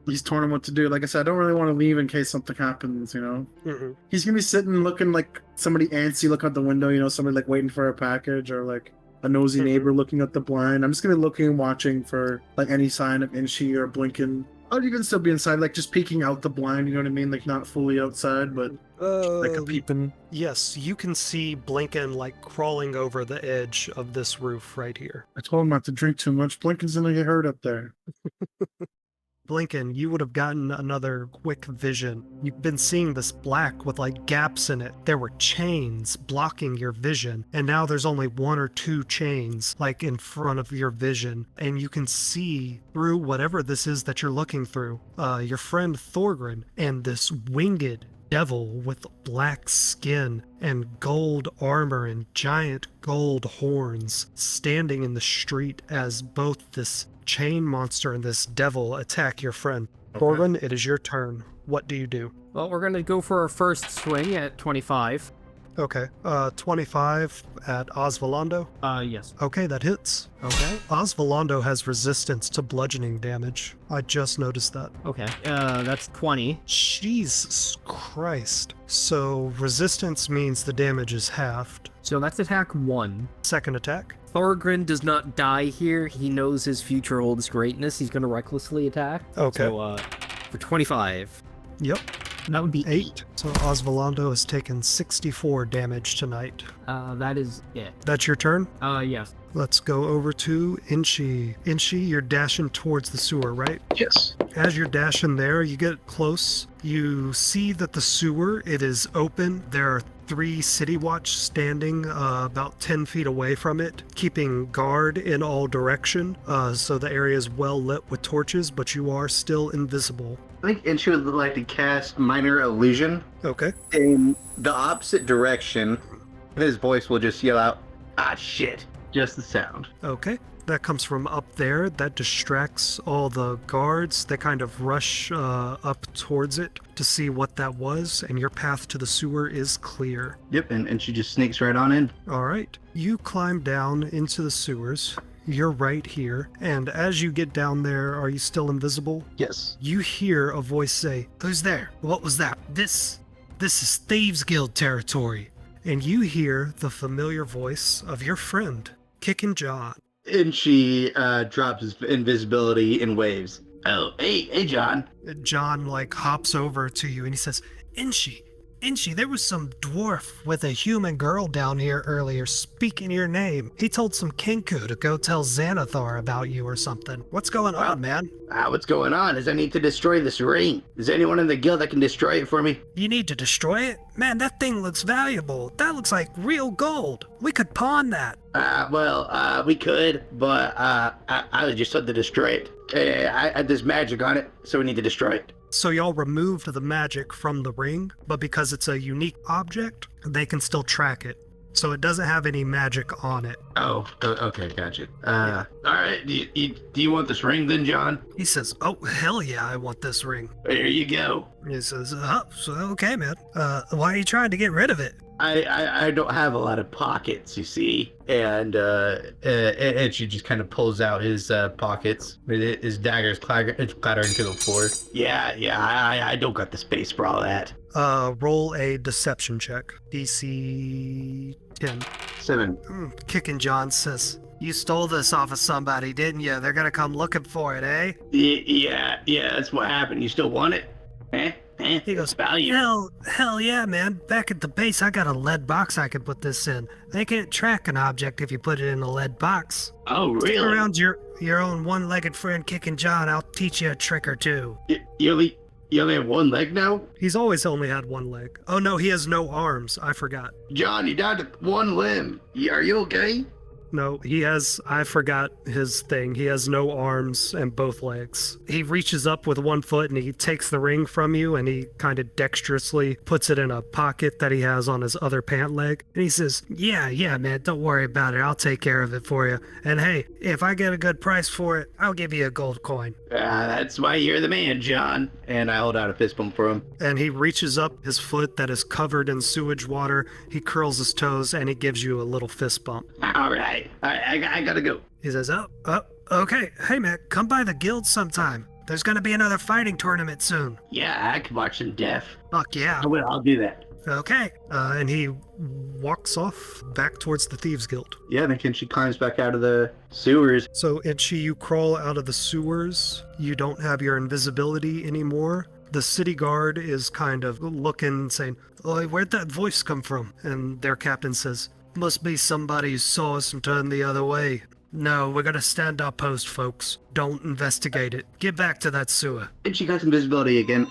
He's torn on what to do. Like I said, I don't really want to leave in case something happens, you know? Mm-hmm. He's gonna be sitting looking like somebody antsy looking out the window, you know, somebody like waiting for a package, or like a nosy neighbor looking at the blind. I'm just gonna be looking and watching for like any sign of Inchi or blinking. I'd even still be inside, like just peeking out the blind, you know what I mean? Like not fully outside, but like a peeping. Yes, you can see Blinken like crawling over the edge of this roof right here. I told him not to drink too much. Blinken's gonna get hurt up there. Blinken, you would have gotten another quick vision. You've been seeing this black with like gaps in it. There were chains blocking your vision, and now there's only one or two chains like in front of your vision, and you can see through whatever this is that you're looking through. Your friend Thorgrin and this winged devil with black skin and gold armor and giant gold horns standing in the street as both this chain monster and this devil attack your friend. Thorgrin, it is your turn. What do you do? Well, we're gonna go for our first swing at 25. Okay, 25 at Osvaldo. Yes. Okay, that hits. Okay. Osvaldo has resistance to bludgeoning damage. I just noticed that. Okay. That's 20. Jesus Christ. So resistance means the damage is halved. So that's attack 1. Second attack. Thorgrin does not die here. He knows his future holds greatness. He's gonna recklessly attack. Okay. So, for 25. Yep. That would be 8. So Osvaldo has taken 64 damage tonight. That is it. That's your turn? Yes. Let's go over to Inchi. Inchi, you're dashing towards the sewer, right? Yes. As you're dashing there, you get close. You see that the sewer, it is open. There are 3 City Watch standing about 10 feet away from it, keeping guard in all direction. So the area is well lit with torches, but you are still invisible. I think Inchi would like to cast Minor Illusion Okay. in the opposite direction. His voice will just yell out, "Ah, shit." Just the sound. Okay. That comes from up there. That distracts all the guards. They kind of rush up towards it to see what that was, and your path to the sewer is clear. Yep, and she just sneaks right on in. All right. You climb down into the sewers. You're right here. And as you get down there, are you still invisible? Yes. You hear a voice say, "Who's there? What was that? This is Thieves Guild territory." And you hear the familiar voice of your friend, Kickin' John. And she drops his invisibility in waves. Oh, hey, John. John like hops over to you and he says, Inshi, there was some dwarf with a human girl down here earlier speaking your name. He told some Kinku to go tell Xanathar about you or something. What's going on, man? What's going on is I need to destroy this ring. Is there anyone in the guild that can destroy it for me? You need to destroy it? Man, that thing looks valuable. That looks like real gold. We could pawn that. We could, but I was just told to destroy it. There's magic on it, so we need to destroy it. So y'all removed the magic from the ring, but because it's a unique object, they can still track it. So it doesn't have any magic on it. Oh, okay, gotcha. All right, do you want this ring then, John? He says, oh, hell yeah, I want this ring. Here you go. He says, so okay, man. Why are you trying to get rid of it? I don't have a lot of pockets, you see, and she just kind of pulls out his pockets. His dagger's clattering to the floor. Yeah, I don't got the space for all that. Roll a deception check. DC 10. 7. Kicking John says, you stole this off of somebody, didn't you? They're gonna come looking for it, eh? Yeah, that's what happened. You still want it? He goes, value. Hell yeah, man. Back at the base, I got a lead box I could put this in. They can't track an object if you put it in a lead box. Oh, really? Stick around your own one-legged friend Kicking John. I'll teach you a trick or two. You only have one leg now? He's always only had one leg. Oh no, he has no arms. I forgot. John, you died with one limb. Are you okay? No, I forgot his thing. He has no arms and both legs. He reaches up with one foot and he takes the ring from you and he kind of dexterously puts it in a pocket that he has on his other pant leg. And he says, yeah, man, don't worry about it. I'll take care of it for you. And hey, if I get a good price for it, I'll give you a gold coin. That's why you're the man, John. And I hold out a fist bump for him. And he reaches up his foot that is covered in sewage water. He curls his toes and he gives you a little fist bump. All right, I gotta go. He says, okay. Hey, man, come by the guild sometime. There's gonna be another fighting tournament soon. Yeah, I can watch some death. Fuck yeah. I will, I'll do that. Okay. And he walks off back towards the Thieves Guild. Yeah, then she climbs back out of the sewers. So, Itchy, you crawl out of the sewers. You don't have your invisibility anymore. The city guard is kind of looking, saying, "Oi, where'd that voice come from?" And their captain says, "Must be somebody who saw us and turned the other way. No, we're gonna stand our post, folks. Don't investigate it. Get back to that sewer." And she got some visibility again.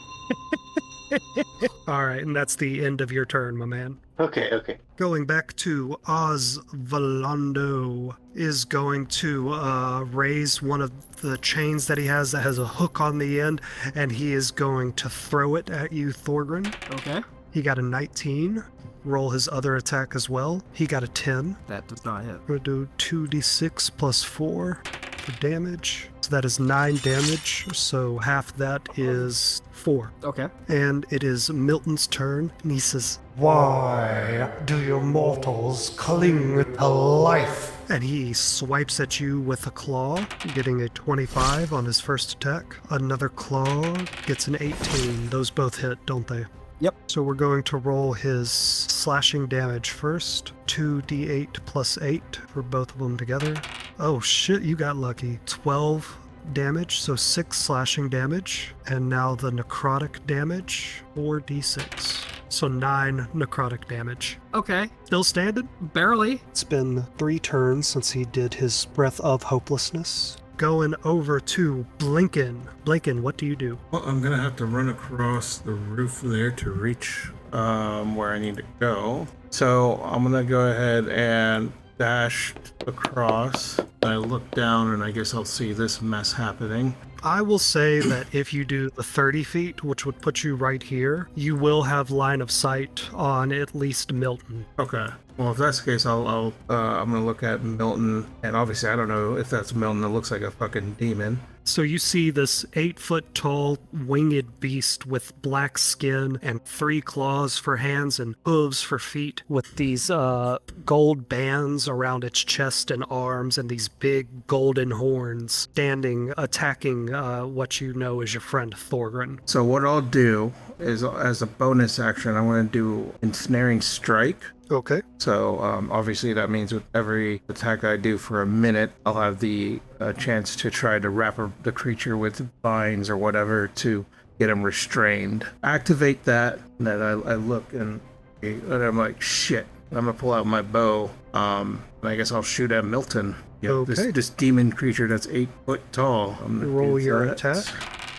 All right, and that's the end of your turn, my man. Okay. Going back to Oz, Volando is going to raise one of the chains that he has that has a hook on the end, and he is going to throw it at you, Thorgrim. Okay. He got a 19. Roll his other attack as well. He got a 10. That does not hit. We're going to do 2d6 plus 4 for damage. So that is 9 damage. So half that is 4. Okay. And it is Milton's turn. And he says, "Why do you mortals cling to life?" And he swipes at you with a claw, getting a 25 on his first attack. Another claw gets an 18. Those both hit, don't they? Yep. So we're going to roll his slashing damage first. 2d8 plus 8 for both of them together. Oh shit, you got lucky. 12 damage, so 6 slashing damage. And now the necrotic damage, 4d6. So 9 necrotic damage. Okay. Still standing? Barely. It's been 3 turns since he did his Breath of Hopelessness. Going over to Blinken. Blinken, what do you do? Well, I'm gonna have to run across the roof there to reach where I need to go. So I'm gonna go ahead and dash across. I look down and I guess I'll see this mess happening. I will say that if you do the 30 feet, which would put you right here, you will have line of sight on at least Milton. Okay. Well, if that's the case, I'm gonna look at Milton, and obviously I don't know if that's Milton. It looks like a fucking demon. So you see this 8-foot tall winged beast with black skin and 3 claws for hands and hooves for feet, with these gold bands around its chest and arms and these big golden horns, standing attacking what you know is your friend Thorgrim. So what I'll do is, as a bonus action, I'm gonna do Ensnaring Strike. Okay. So obviously that means with every attack I do for a minute, I'll have the chance to try to wrap the creature with vines or whatever to get him restrained. Activate that, and then I look and I'm like, shit. I'm gonna pull out my bow. And I guess I'll shoot at Milton. Yep, Okay. This demon creature that's 8 foot tall. I'm gonna Roll do your that. attack.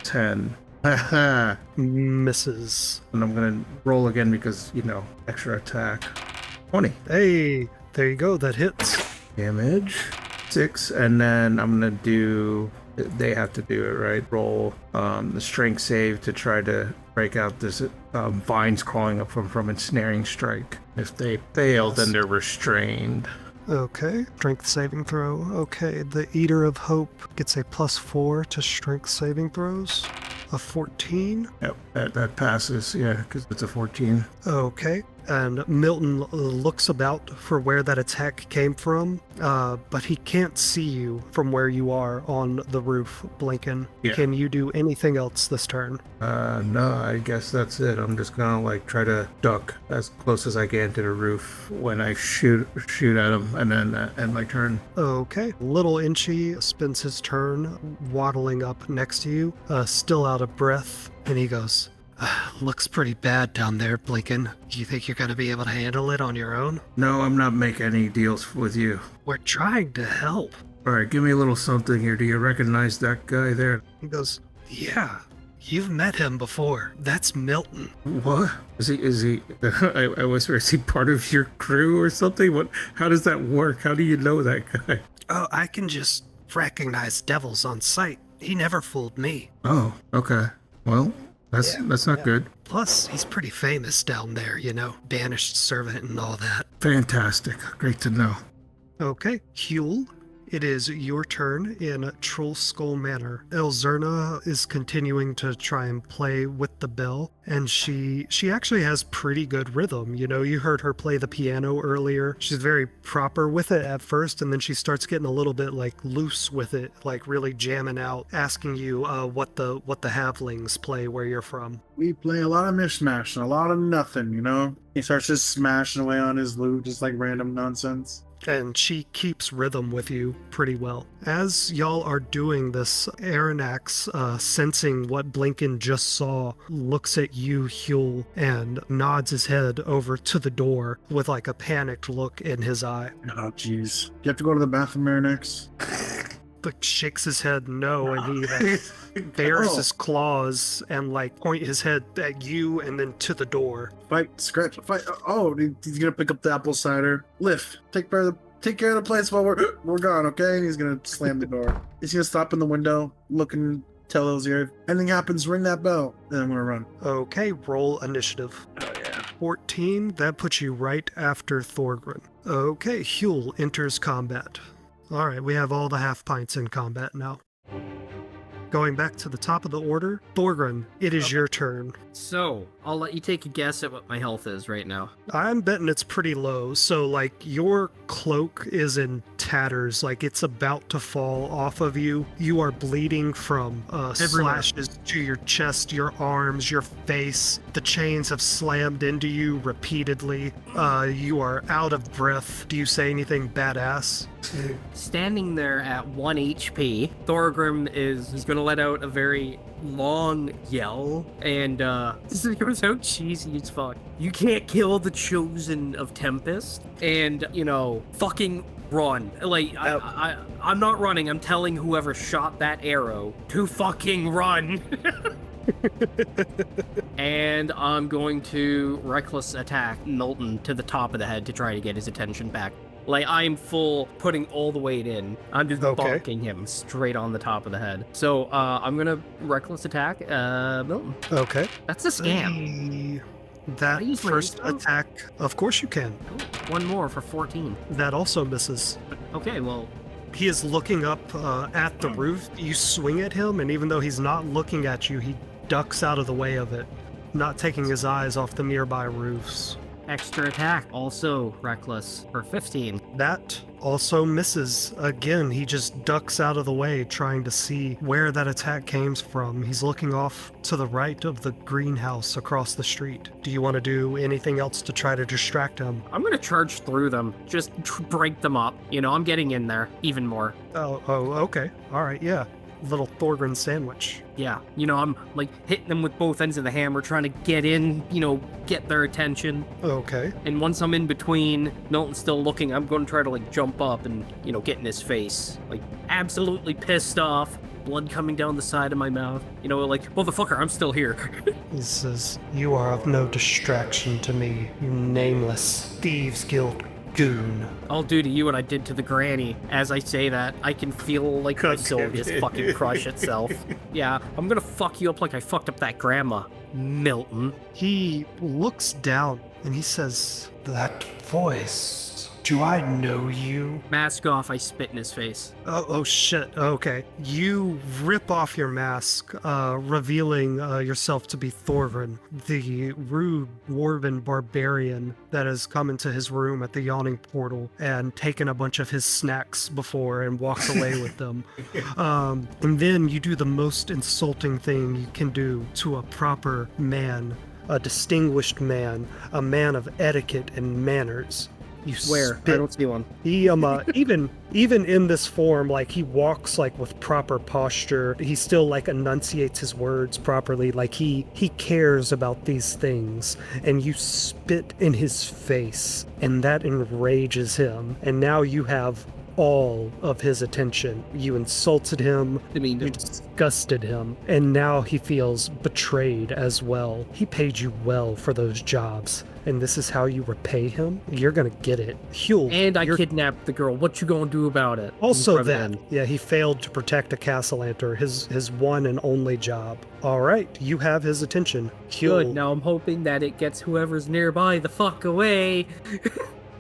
10. Haha. Misses. And I'm gonna roll again because, extra attack. 20. Hey, there you go. That hits. Damage. 6. And then I'm gonna do... They have to do it, right? Roll the strength save to try to break out this vines crawling up from ensnaring strike. If they fail, then they're restrained. Okay. Strength saving throw. Okay. The Eater of Hope gets a +4 to strength saving throws. A 14. Yep, that passes, yeah, because it's a 14. Okay. And Milton looks about for where that attack came from, but he can't see you from where you are on the roof, Blinken. Yeah. Can you do anything else this turn? No, I guess that's it. I'm just gonna try to duck as close as I can to the roof when I shoot at him, and then end my turn. Okay. Little Inchy spends his turn waddling up next to you, still out of breath, and he goes, looks pretty bad down there, Blinken. Do you think you're going to be able to handle it on your own? No, I'm not making any deals with you. We're trying to help. All right, give me a little something here. Do you recognize that guy there? He goes, yeah, you've met him before. That's Milton. What? Is he, I whisper, is he part of your crew or something? What? How does that work? How do you know that guy? Oh, I can just recognize devils on sight. He never fooled me. Oh, okay. Well, that's not good. Plus, he's pretty famous down there, banished servant and all that. Fantastic. Great to know. Okay, Huel, it is your turn in Troll Skull Manor. Elzerna is continuing to try and play with the bell, and she actually has pretty good rhythm. You heard her play the piano earlier. She's very proper with it at first, and then she starts getting a little bit loose with it, really jamming out, asking you what the halflings play where you're from. We play a lot of mishmash and a lot of nothing, He starts just smashing away on his lute, just random nonsense. And she keeps rhythm with you pretty well. As y'all are doing this, Aranax, sensing what Blinken just saw, looks at you, Huel, and nods his head over to the door with a panicked look in his eye. Oh, jeez. You have to go to the bathroom, Aranax? Shakes his head no, and he bares his claws and point his head at you and then to the door. Fight, scratch, fight. Oh, he's gonna pick up the apple cider. Lift, take care of the place while we're gone, okay? And he's gonna slam the door. He's gonna stop in the window, look and tell Elzir, anything happens, ring that bell, and I'm gonna run. Okay, roll initiative. Oh yeah. 14, that puts you right after Thorgrim. Okay, Huel enters combat. Alright, we have all the half pints in combat now. Going back to the top of the order, Thorgrim, it is your turn. So, I'll let you take a guess at what my health is right now. I'm betting it's pretty low, so your cloak is in tatters, it's about to fall off of you. You are bleeding from slashes to your chest, your arms, your face. The chains have slammed into you repeatedly. You are out of breath. Do you say anything badass? Standing there at 1 HP, Thorgrim he's gonna let out a very long yell, and this is so cheesy as fuck. You can't kill the chosen of Tempest, and fucking run. I'm not running. I'm telling whoever shot that arrow to fucking run. And I'm going to reckless attack Milton to the top of the head to try to get his attention back. I'm full putting all the weight in. I'm just bonking him straight on the top of the head. So I'm gonna reckless attack Milton. Okay. That's a scam. That use my first info? attack, of course you can. One more for 14. That also misses. Okay, well, He is looking up at the roof. You swing at him, and even though he's not looking at you, he ducks out of the way of it, not taking his eyes off the nearby roofs. extra attack. Also reckless for 15. That also misses. Again, he just ducks out of the way, trying to see where that attack came from. He's looking off to the right of the greenhouse across the street. Do you want to do anything else to try to distract him? I'm gonna charge through them. Just break them up. You know, I'm getting in there even more. Oh, okay. All right, yeah. Little Thorgrin sandwich. Yeah, you know, I'm like hitting them with both ends of the hammer, trying to get in, you know, get their attention. Okay. And once I'm in between, Milton's still looking, I'm going to try to like jump up and, you know, get in his face. Like, absolutely pissed off, blood coming down the side of my mouth. You know, like, motherfucker, I'm still here. He says, "You are of no distraction to me, you nameless Thieves Guild goon." I'll do to you what I did to the granny. As I say that, I can feel like my soul just fucking crush itself. Yeah, I'm gonna fuck you up like I fucked up that grandma, Milton. He looks down and he says, "That voice. Do I know you?" Mask off, I spit in his face. Oh shit. Okay. You rip off your mask, revealing yourself to be Thorgrin, the rude dwarven barbarian that has come into his room at the Yawning Portal and taken a bunch of his snacks before and walked away with them. And then you do the most insulting thing you can do to a proper man, a distinguished man, a man of etiquette and manners. You Where? spit. I don't see one. He even in this form, like he walks like with proper posture. He still like enunciates his words properly. Like he cares about these things. And you spit in his face, and that enrages him. And now you have all of his attention. You insulted him, you disgusted him, and now he feels betrayed as well. He paid you well for those jobs, and this is how you repay him? You're gonna get it. Huel, And I you're kidnapped the girl. What you gonna do about it? also From that. then. Yeah, he failed to protect a Castellanter, his one and only job. All right, you have his attention. Good. Huel, Now I'm hoping that it gets whoever's nearby the fuck away.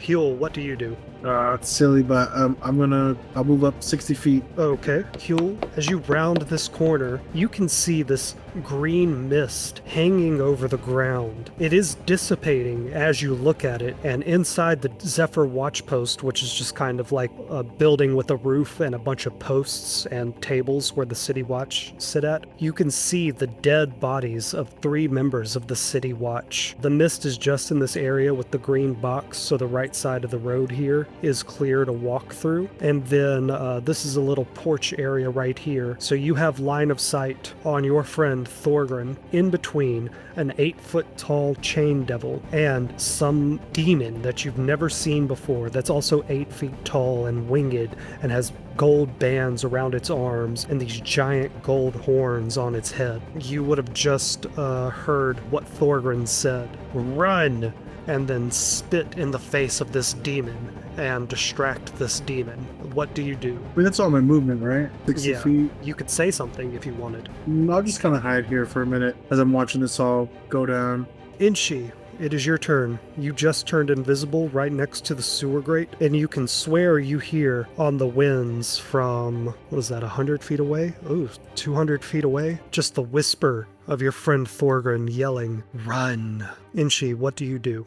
Huel, what do you do? It's silly, but I'll move up 60 feet. Okay. Huel, as you round this corner, you can see this green mist hanging over the ground. It is dissipating as you look at it, and inside the Zephyr watch post, which is just kind of like a building with a roof and a bunch of posts and tables where the City Watch sit at, you can see the dead bodies of 3 members of the City Watch. The mist is just in this area with the green box, so the right side of the road here is clear to walk through. And then this is a little porch area right here. So you have line of sight on your friend Thorgrin in between an 8-foot tall chain devil and some demon that you've never seen before that's also 8 feet tall and winged and has gold bands around its arms and these giant gold horns on its head. You would have just heard what Thorgrin said. Run! And then spit in the face of this demon and distract this demon. What do you do? I mean, that's all my movement, right? 60 Yeah. feet. You could say something if you wanted. I'll just kind of hide here for a minute as I'm watching this all go down. Inshi, it is your turn. You just turned invisible right next to the sewer grate, and you can swear you hear on the winds from, what is that, 100 feet away? Ooh, 200 feet away? Just the whisper of your friend Thorgrin yelling, "Run!" Inshi, what do you do?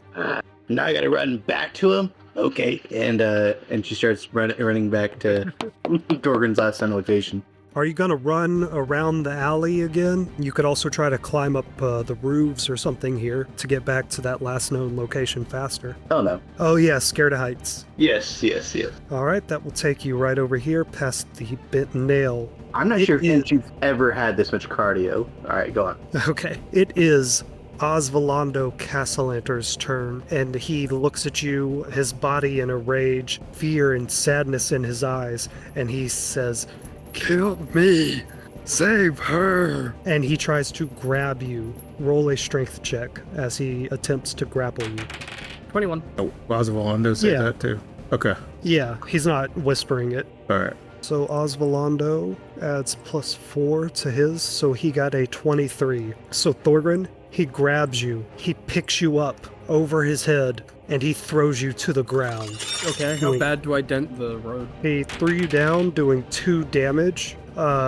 Now I gotta run back to him. Okay, and she starts running back to Dorgan's last known location. Are you gonna run around the alley again? You could also try to climb up the roofs or something here to get back to that last known location faster. Oh no. Oh yeah, scared of heights. Yes. All right, that will take you right over here past the bent nail. I'm not It sure is- if you've ever had this much cardio. All right, go on. Okay, it is Osvaldo Castellanter's turn, and he looks at you, his body in a rage, fear and sadness in his eyes, and he says, Kill me. Save her. and he tries to grab you. Roll a strength check as he attempts to grapple you. 21. Oh, Osvaldo said Yeah. that too. Okay. Yeah, he's not whispering it. All right. So Osvaldo adds +4 to his, so he got a 23. So Thorgrin, he grabs you, he picks you up over his head, and he throws you to the ground. Okay, how Wait. bad do I dent the road? He threw you down, doing 2 damage.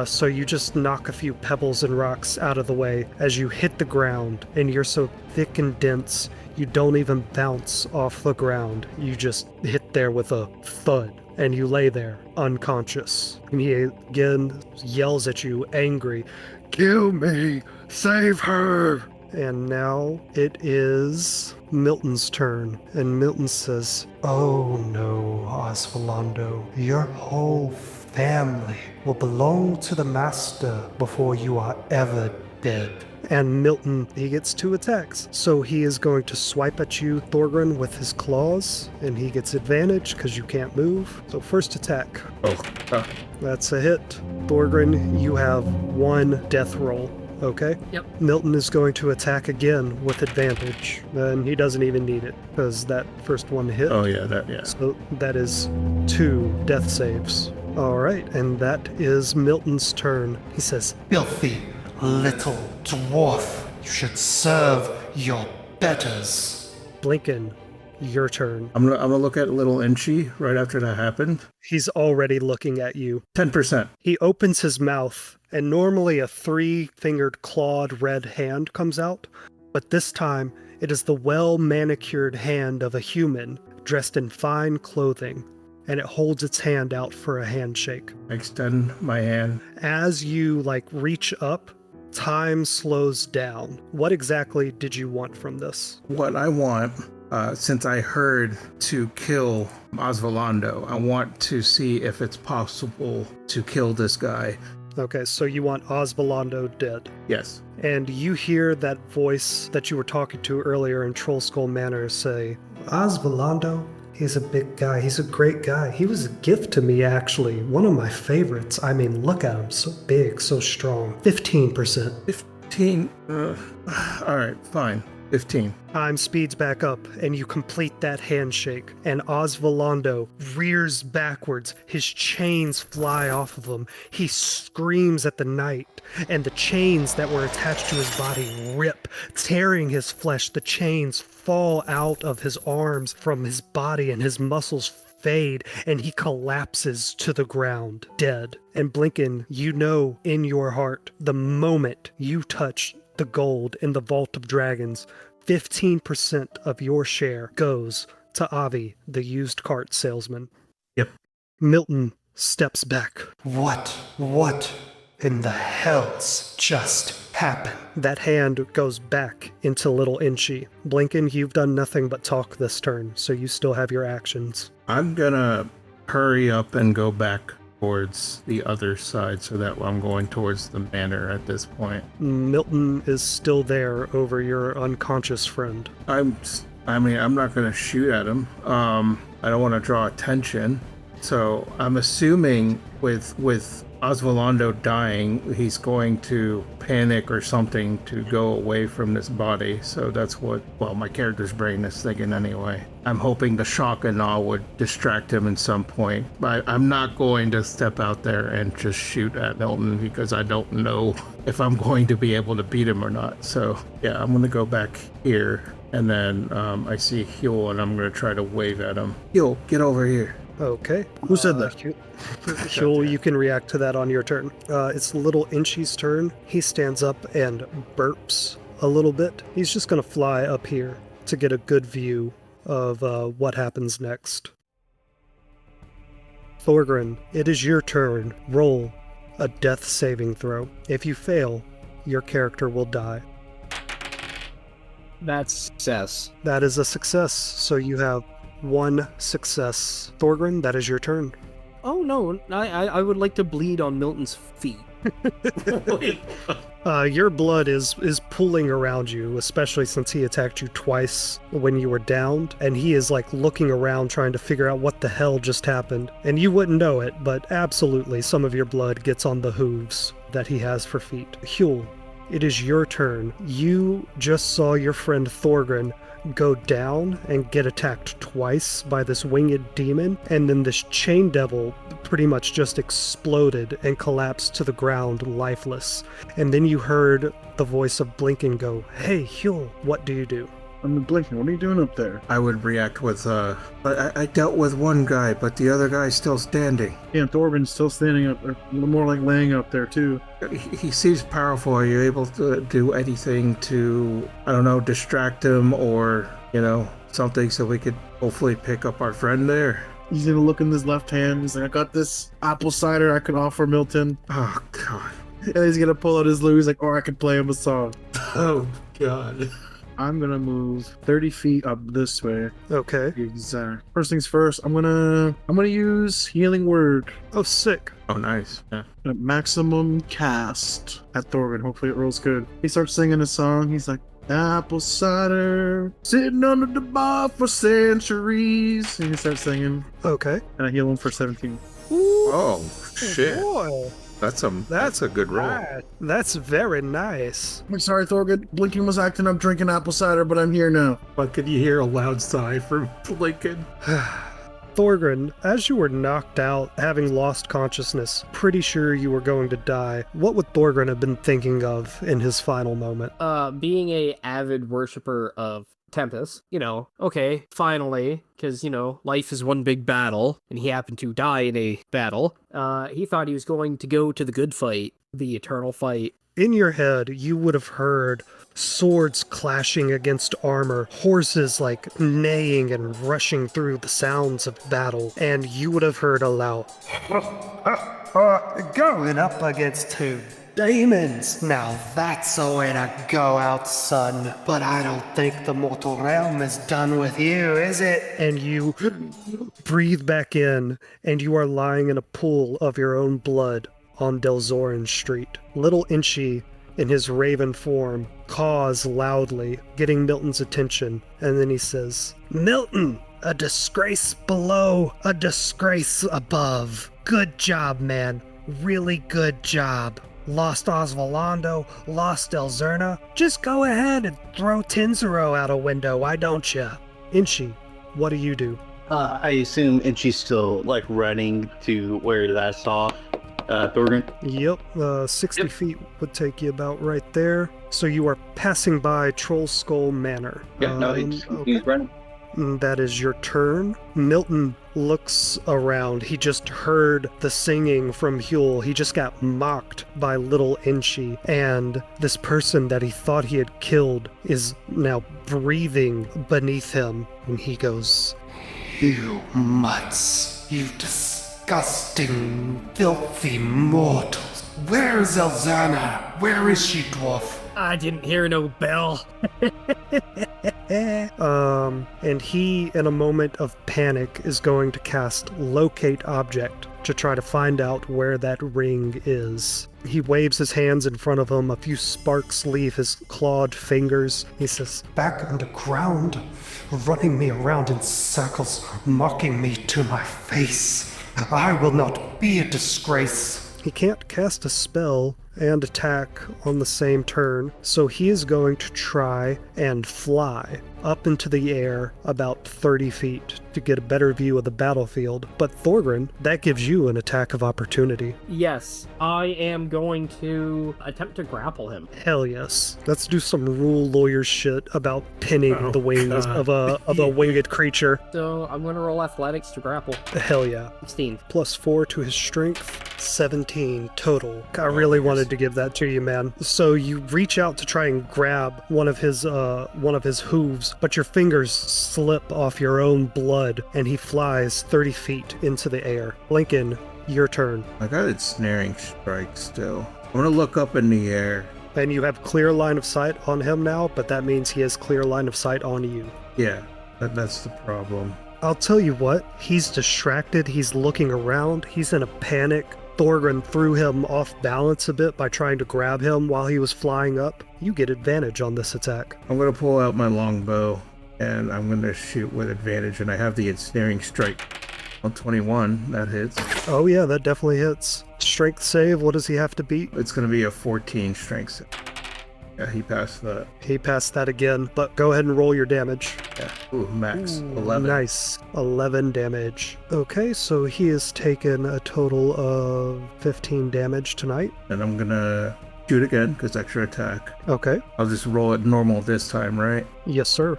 So you just knock a few pebbles and rocks out of the way as you hit the ground, and you're so thick and dense, You don't even bounce off the ground. You just hit there with a thud, and you lay there unconscious. And he again yells at you, angry. Kill me! Save her! And now it is Milton's turn. And Milton says, "Oh no, Osvaldo. Your whole family will belong to the Master before you are ever dead." And Milton, he gets 2 attacks. So he is going to swipe at you, Thorgrim, with his claws. And he gets advantage because you can't move. So first attack. Oh, That's a hit. Thorgrim, you have 1 death roll. Okay? Yep. Milton is going to attack again with advantage. And he doesn't even need it because that first one hit. oh yeah, yeah. So that is 2 death saves. All right, and that is Milton's turn. He says, Filthy little dwarf. You should serve your betters. Blinken, your turn. I'm gonna look at little Inchy right after that happened. He's already looking at you. 10%. He opens his mouth, and normally a 3-fingered clawed red hand comes out, but this time it is the well-manicured hand of a human dressed in fine clothing, and it holds its hand out for a handshake. I extend my hand. As you reach up, time slows down. What exactly did you want from this? What I want, since I heard to kill Osvaldo, I want to see if it's possible to kill this guy. Okay, so you want Osvaldo dead. Yes. And you hear that voice that you were talking to earlier in Troll Skull Manor say, "Osvaldo, he's a big guy. He's a great guy. He was a gift to me, actually. One of my favorites. I mean, look at him. So big, so strong. 15%. 15. All right, fine. 15. Time speeds back up, and you complete that handshake, and Osvaldo rears backwards. His chains fly off of him. He screams at the night, and the chains that were attached to his body rip, tearing his flesh. The chains fall out of his arms from his body, and his muscles fade, and he collapses to the ground, dead. And Blinken, you know in your heart, the moment you touch the gold in the Vault of Dragons, 15% of your share goes to Avi, the used cart salesman. Yep. Milton steps back. What in the hell's just happened? That hand goes back into little Inchy. Blinken, you've done nothing but talk this turn, so you still have your actions. I'm gonna hurry up and go back towards the other side so that I'm going towards the manor at this point. Milton is still there over your unconscious friend. I'm not gonna shoot at him. I don't want to draw attention. So I'm assuming with Osvaldo dying, he's going to panic or something to go away from this body. So that's what, my character's brain is thinking anyway. I'm hoping the shock and awe would distract him at some point. But I'm not going to step out there and just shoot at Milton because I don't know if I'm going to be able to beat him or not. So yeah, I'm going to go back here. And then I see Huel and I'm going to try to wave at him. Huel, get over here. Okay. Who said that? Huel, you can react to that on your turn. It's little Inchy's turn. He stands up and burps a little bit. He's just going to fly up here to get a good view of what happens next. Thorgrim, it is your turn. Roll a death saving throw. If you fail, your character will die. That's success. That is a success, so you have 1 success. Thorgrim, that is your turn. Oh no, I would like to bleed on Milton's feet. Your blood is pooling around you, especially since he attacked you twice when you were downed, and he is looking around trying to figure out what the hell just happened. And you wouldn't know it, but absolutely some of your blood gets on the hooves that he has for feet. Huel, it is your turn. You just saw your friend Thorgrim go down and get attacked twice by this winged demon, and then this chain devil pretty much just exploded and collapsed to the ground lifeless. And then you heard the voice of Blinken go, "Hey, Huel, what do you do?" I'm Blinken. What are you doing up there? I would react with, I dealt with one guy, but the other guy's still standing. Yeah, Thorgrim's still standing up there. A little more like laying up there, too. He seems powerful. Are you able to do anything to, I don't know, distract him or something so we could hopefully pick up our friend there. He's gonna look in his left hand. He's like, I got this apple cider I could offer Milton. Oh, God. And he's gonna pull out his lute. He's like, or I could play him a song. Oh, God. I'm gonna move 30 feet up this way. Okay. Exact. First things first, I'm gonna use Healing Word. Oh, sick. Oh, nice. Yeah. At maximum cast at Thorgan. Hopefully it rolls good. He starts singing a song. He's like, apple cider, sitting under the bar for centuries. And he starts singing. Okay. And I heal him for 17. Oh, shit. Boy, That's a good roll. that's very nice. I'm sorry, Thorgan. Blinken was acting up drinking apple cider, but I'm here now. But could you hear a loud sigh from Lincoln? Thorgrin, as you were knocked out, having lost consciousness, pretty sure you were going to die, what would Thorgrin have been thinking of in his final moment? Being a avid worshiper of Tempest, okay, finally, because, life is one big battle, and he happened to die in a battle. He thought he was going to go to the good fight, the eternal fight. In your head, you would have heard swords clashing against armor, horses like neighing and rushing through the sounds of battle, and you would have heard a loud, Going up against two demons. Now that's the way to go out, son. But I don't think the mortal realm is done with you, is it? and you breathe back in, and you are lying in a pool of your own blood on Delzorin Street. Little Inchi, in his raven form, caws loudly, getting Milton's attention, and then he says, Milton, a disgrace below, a disgrace above. Good job, man. Really good job. Lost Osvaldo, lost Elzerna. Just go ahead and throw Tinzero out a window, why don't ya? Inchi, what do you do? I assume, and she's still like running to where that's off. Thorgan. Yep, 60 feet would take you about right there. So you are passing by Troll Skull Manor. Yeah, no, he's running. That is your turn. Milton looks around. He just heard the singing from Huel. He just got mocked by Little Inchi. And this person that he thought he had killed is now breathing beneath him. And he goes, You mutts. You disgusting, filthy mortals. Where's Elzana? Where is she, dwarf? I didn't hear no bell. And he, in a moment of panic, is going to cast Locate Object to try to find out where that ring is. He waves his hands in front of him, a few sparks leave his clawed fingers. He says, Back underground, running me around in circles, mocking me to my face. I will not be a disgrace. he can't cast a spell and attack on the same turn, so he is going to try and fly up into the air about 30 feet to get a better view of the battlefield. But Thorgrin, that gives you an attack of opportunity. Yes, I am going to attempt to grapple him. Hell yes. Let's do some rule lawyer shit about pinning the wings of a winged creature. So I'm going to roll athletics to grapple. Hell yeah. 16. +4 to his strength, 17 total. I really wanted to give that to you, man. So you reach out to try and grab one of his hooves, but your fingers slip off your own blood, and he flies 30 feet into the air. Lincoln, your turn. I got ensnaring strike still. I'm gonna look up in the air. And you have clear line of sight on him now, but that means he has clear line of sight on you. Yeah, that's the problem. I'll tell you what, he's distracted, he's looking around, he's in a panic. Thorgrin threw him off balance a bit by trying to grab him while he was flying up. You get advantage on this attack. I'm gonna pull out my longbow and I'm gonna shoot with advantage, and I have the ensnaring strike. On 21, that hits. Oh yeah, that definitely hits. Strength save, what does he have to beat? It's gonna be a 14 strength save. Yeah, he passed that. He passed that again, but go ahead and roll your damage. Yeah. Ooh, max 11. Nice. 11 damage. Okay, so he has taken a total of 15 damage tonight. And I'm gonna shoot again, because extra attack. Okay. I'll just roll it normal this time, right? Yes, sir.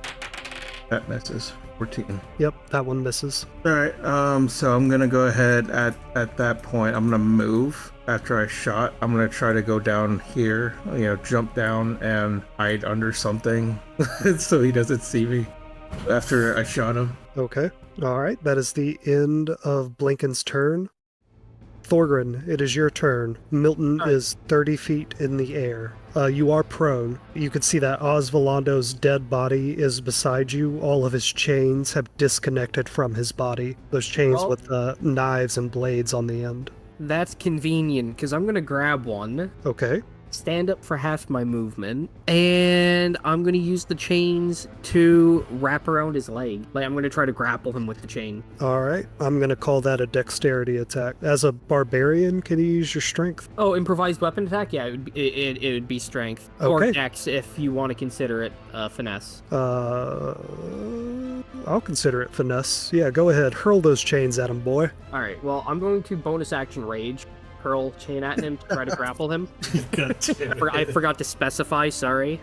That misses. 14. Yep, that one misses. Alright, so I'm gonna go ahead at that point. I'm gonna move after I shot. I'm gonna try to go down here, jump down and hide under something so he doesn't see me. after I shot him. Okay. All right. That is the end of Blinken's turn. Thorgrin, it is your turn. Milton is 30 feet in the air. You are prone. You can see that Osvalando's dead body is beside you. All of his chains have disconnected from his body. Those chains Well- with knives and blades on the end. That's convenient, because I'm going to grab one, Okay. stand up for half my movement, and I'm going to use the chains to wrap around his leg. Like, I'm going to try to grapple him with the chain. All right. I'm going to call that a dexterity attack. As a barbarian, can you use your strength? Oh, improvised weapon attack? Yeah, it would be strength. Okay. Or dex, if you want to consider it finesse. I'll consider it finesse. Yeah, go ahead. Hurl those chains at him, boy. Alright, well, I'm going to bonus action rage. Hurl chain at him to try to grapple him. God damn it. I forgot to specify, sorry.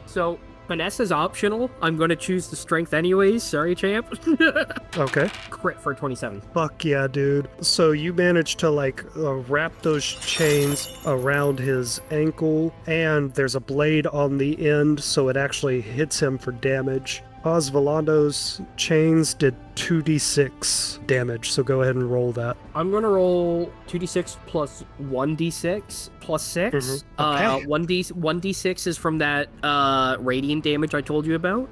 So, finesse is optional. I'm going to choose the strength anyways. Sorry, champ. Okay. Crit for 27. Fuck yeah, dude. So you managed to, wrap those chains around his ankle, and there's a blade on the end, so it actually hits him for damage. Osvalando's chains did 2d6 damage, so go ahead and roll that. I'm going to roll 2d6 plus 1d6 plus 6. Okay. 1d6 is from that radiant damage I told you about.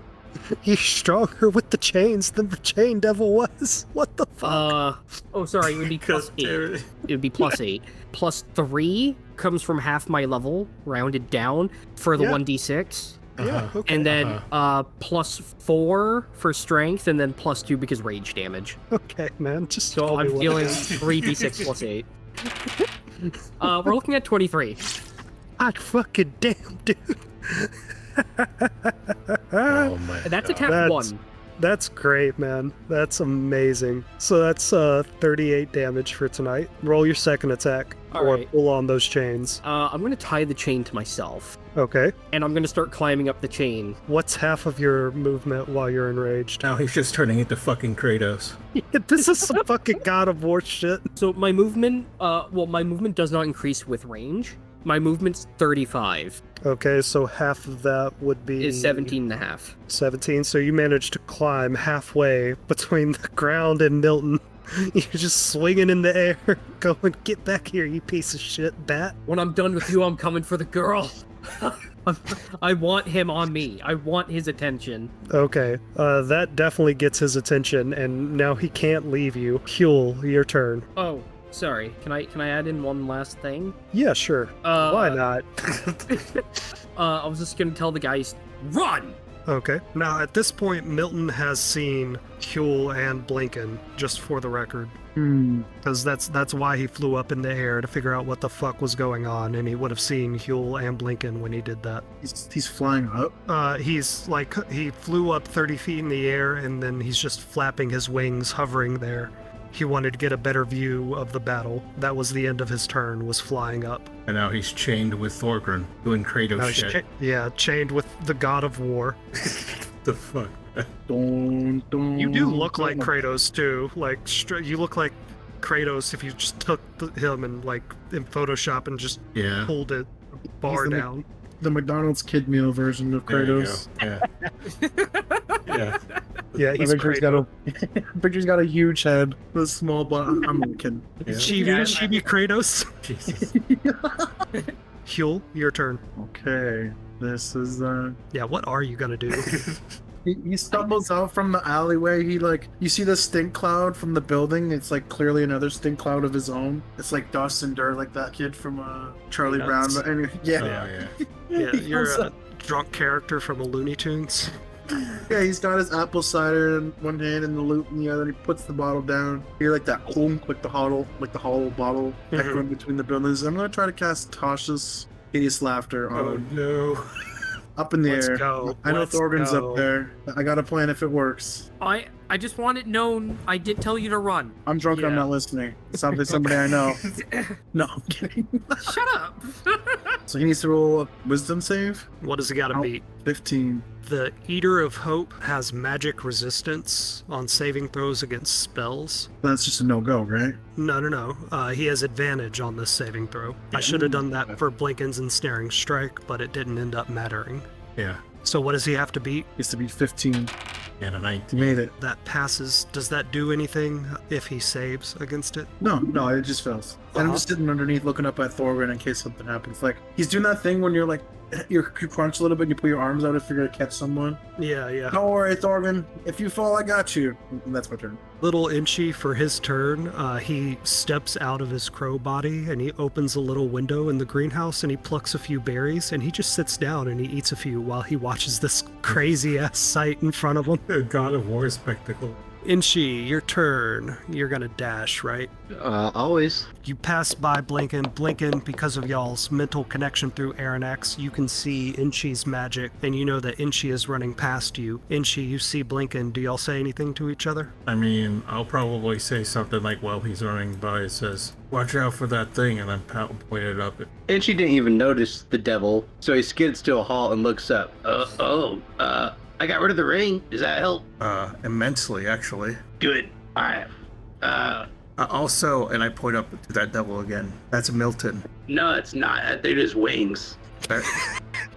He's stronger with the chains than the chain devil was. What the fuck? Oh, sorry, it would be plus 8. It would be plus 8. Plus 3 comes from half my level, rounded down, for the Yeah. 1d6. Yeah, okay. And then plus 4 for strength, and then plus 2 because rage damage. Okay, man, just So tell me I'm what it dealing is. 3d6 plus 8. We're looking at 23. God fucking damn, dude. Oh my That's God. attack That's- 1. That's great, man. That's amazing. So that's 38 damage for tonight. Roll your second attack, or Alright. pull on those chains. I'm going to tie the chain to myself, Okay. and I'm going to start climbing up the chain. What's half of your movement while you're enraged? Now he's just turning into fucking Kratos. This is some fucking God of War shit. So my movement, my movement does not increase with range. My movement's 35. Okay, so half of that would be Is 17 and a half. 17. So you managed to climb halfway between the ground and Milton. You're just swinging in the air, going, "Get back here, you piece of shit, bat." When I'm done with you, I'm coming for the girl. I want him on me. I want his attention. Okay, that definitely gets his attention, and now he can't leave you. Huel, your turn. Oh, sorry. Can I add in one last thing? Yeah, sure. Why not? I was just gonna tell the guys, run! Okay. Now, at this point, Milton has seen Huel and Blinken, just for the record. Because that's why he flew up in the air, to figure out what the fuck was going on, and he would have seen Huel and Blinken when he did that. He's flying up. He flew up 30 feet in the air, and then he's just flapping his wings, hovering there. He wanted to get a better view of the battle. That was the end of his turn, was flying up. And now he's chained with Thorgrim, doing Kratos Now he's shit. chained with the God of War. The fuck? You do look like Kratos too. You look like Kratos if you just took him and in Photoshop and just Yeah. pulled it bar He's the down. The McDonald's kid meal version of There you Kratos. go. Yeah. Yeah. Yeah, he's Picture's Kratos. Picture's got a huge head with a small butt. I'm kidding. Yeah. Chibi Kratos. Jesus. Huel, your turn. Okay, this is Yeah, what are you gonna do? He stumbles out from the alleyway. You see the stink cloud from the building. It's clearly another stink cloud of his own. It's like dust and dirt, like that kid from Charlie Brown. Peanuts. But anyway, Oh, yeah, yeah. Yeah, He you're comes a up. drunk character from the Looney Tunes. Yeah, he's got his apple cider in one hand and the loot in the other. And he puts the bottle down. You hear that clunk, like the hollow bottle echoing between the buildings. I'm gonna try to cast Tasha's hideous laughter Oh on no. up in the Let's air. go. I know Let's Thorgrim's go. up there. I got a plan if it works. I just want it known. I did tell you to run. I'm drunk. I'm Yeah. not listening. It sounds like somebody I know. No, I'm kidding. Shut up. So he needs to roll a wisdom save. What does he gotta Oh. beat? 15. The Eater of Hope has magic resistance on saving throws against spells. That's just a no-go, right? No. He has advantage on this saving throw. I should have done that for Blinken's Ensnaring Strike, but it didn't end up mattering. Yeah. So what does he have to beat? He has to be 15. And a 19. You made it. That passes. Does that do anything if he saves against it? No, it just fails. And I'm just sitting underneath looking up at Thorgren in case something happens. Like, he's doing that thing when you're like, you crunch a little bit and you put your arms out if you're going to catch someone. Yeah. Don't worry, Thorgren. If you fall, I got you. And that's my turn. Little Inchy, for his turn, he steps out of his crow body and he opens a little window in the greenhouse and he plucks a few berries and he just sits down and he eats a few while he watches this crazy ass sight in front of him. A God of War spectacle. Inchy, your turn. You're gonna dash, right? Always. You pass by Blinken. Blinken, because of y'all's mental connection through Aranex, you can see Inchy's magic, and you know that Inchy is running past you. Inchy, you see Blinken. Do y'all say anything to each other? I mean, I'll probably say something like while he's running by, it says, "Watch out for that thing," and then point it up. And she didn't even notice the devil, so he skids to a halt and looks up. I got rid of the ring. Does that help? Immensely, actually. Good. Alright. Also, and I point up to that devil again. That's Milton. No, it's not. They're just wings.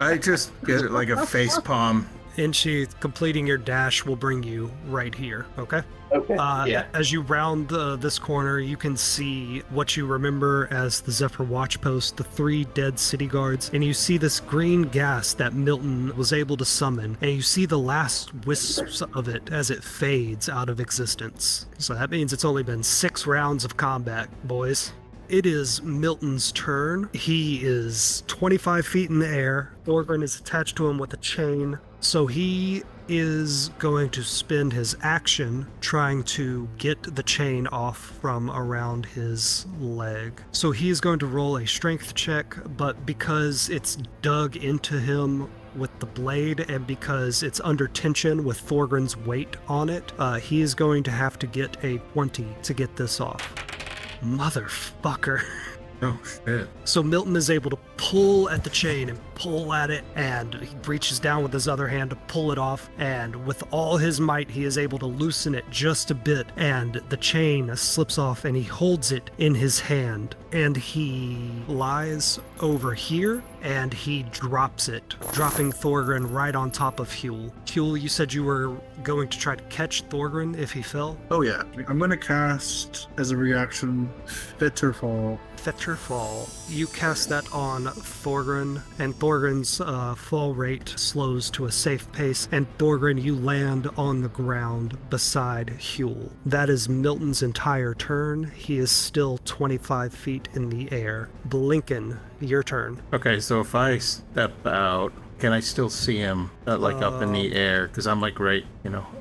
I just get like a face palm. Inchy, completing your dash will bring you right here, okay? Okay. Yeah. As you round this corner, you can see what you remember as the Zephyr watch post, the 3 dead city guards, and you see this green gas that Milton was able to summon, and you see the last wisps of it as it fades out of existence. So that means it's only been 6 rounds of combat, boys. It is Milton's turn. He is 25 feet in the air. Thorgren is attached to him with a chain. So he is going to spend his action trying to get the chain off from around his leg. So he is going to roll a strength check, but because it's dug into him with the blade and because it's under tension with Thorgren's weight on it, he is going to have to get a 20 to get this off. Motherfucker. Oh, shit. So Milton is able to pull at the chain and pull at it, and he reaches down with his other hand to pull it off, and with all his might he is able to loosen it just a bit, and the chain slips off and he holds it in his hand, and he lies over here and he drops it, dropping Thorgren right on top of Huel. Huel, you said you were going to try to catch Thorgren if he fell? Oh, yeah. I'm going to cast, as a reaction, Fitterfall. Fetterfall. You cast that on Thorgren, and Thorgren's fall rate slows to a safe pace, and Thorgren, you land on the ground beside Huel. That is Milton's entire turn. He is still 25 feet in the air. Blinken, your turn. Okay, so if I step out, can I still see him, up in the air? Because I'm like right,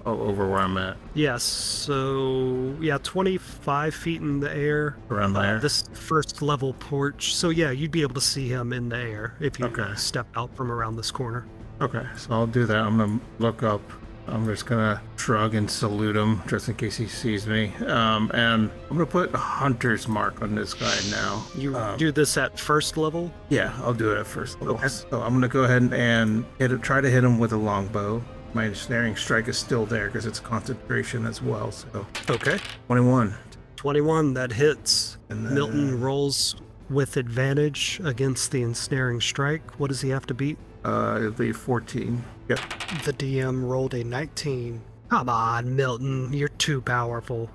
over where I'm at. Yes, so 25 feet in the air. Around there? This first level porch. So yeah, you'd be able to see him in the air if you Okay. step out from around this corner. Okay, so I'll do that. I'm gonna look up. I'm just gonna shrug and salute him just in case he sees me. And I'm gonna put a hunter's mark on this guy now. You do this at first level? Yeah, I'll do it at first level. Okay. So I'm gonna go ahead and try to hit him with a longbow. My snaring strike is still there because it's concentration as well. So Okay. 21. 21, that hits. And then- Milton rolls with advantage against the ensnaring strike. What does he have to beat? It'll be 14. Yep. The DM rolled a 19. Come on, Milton, you're too powerful.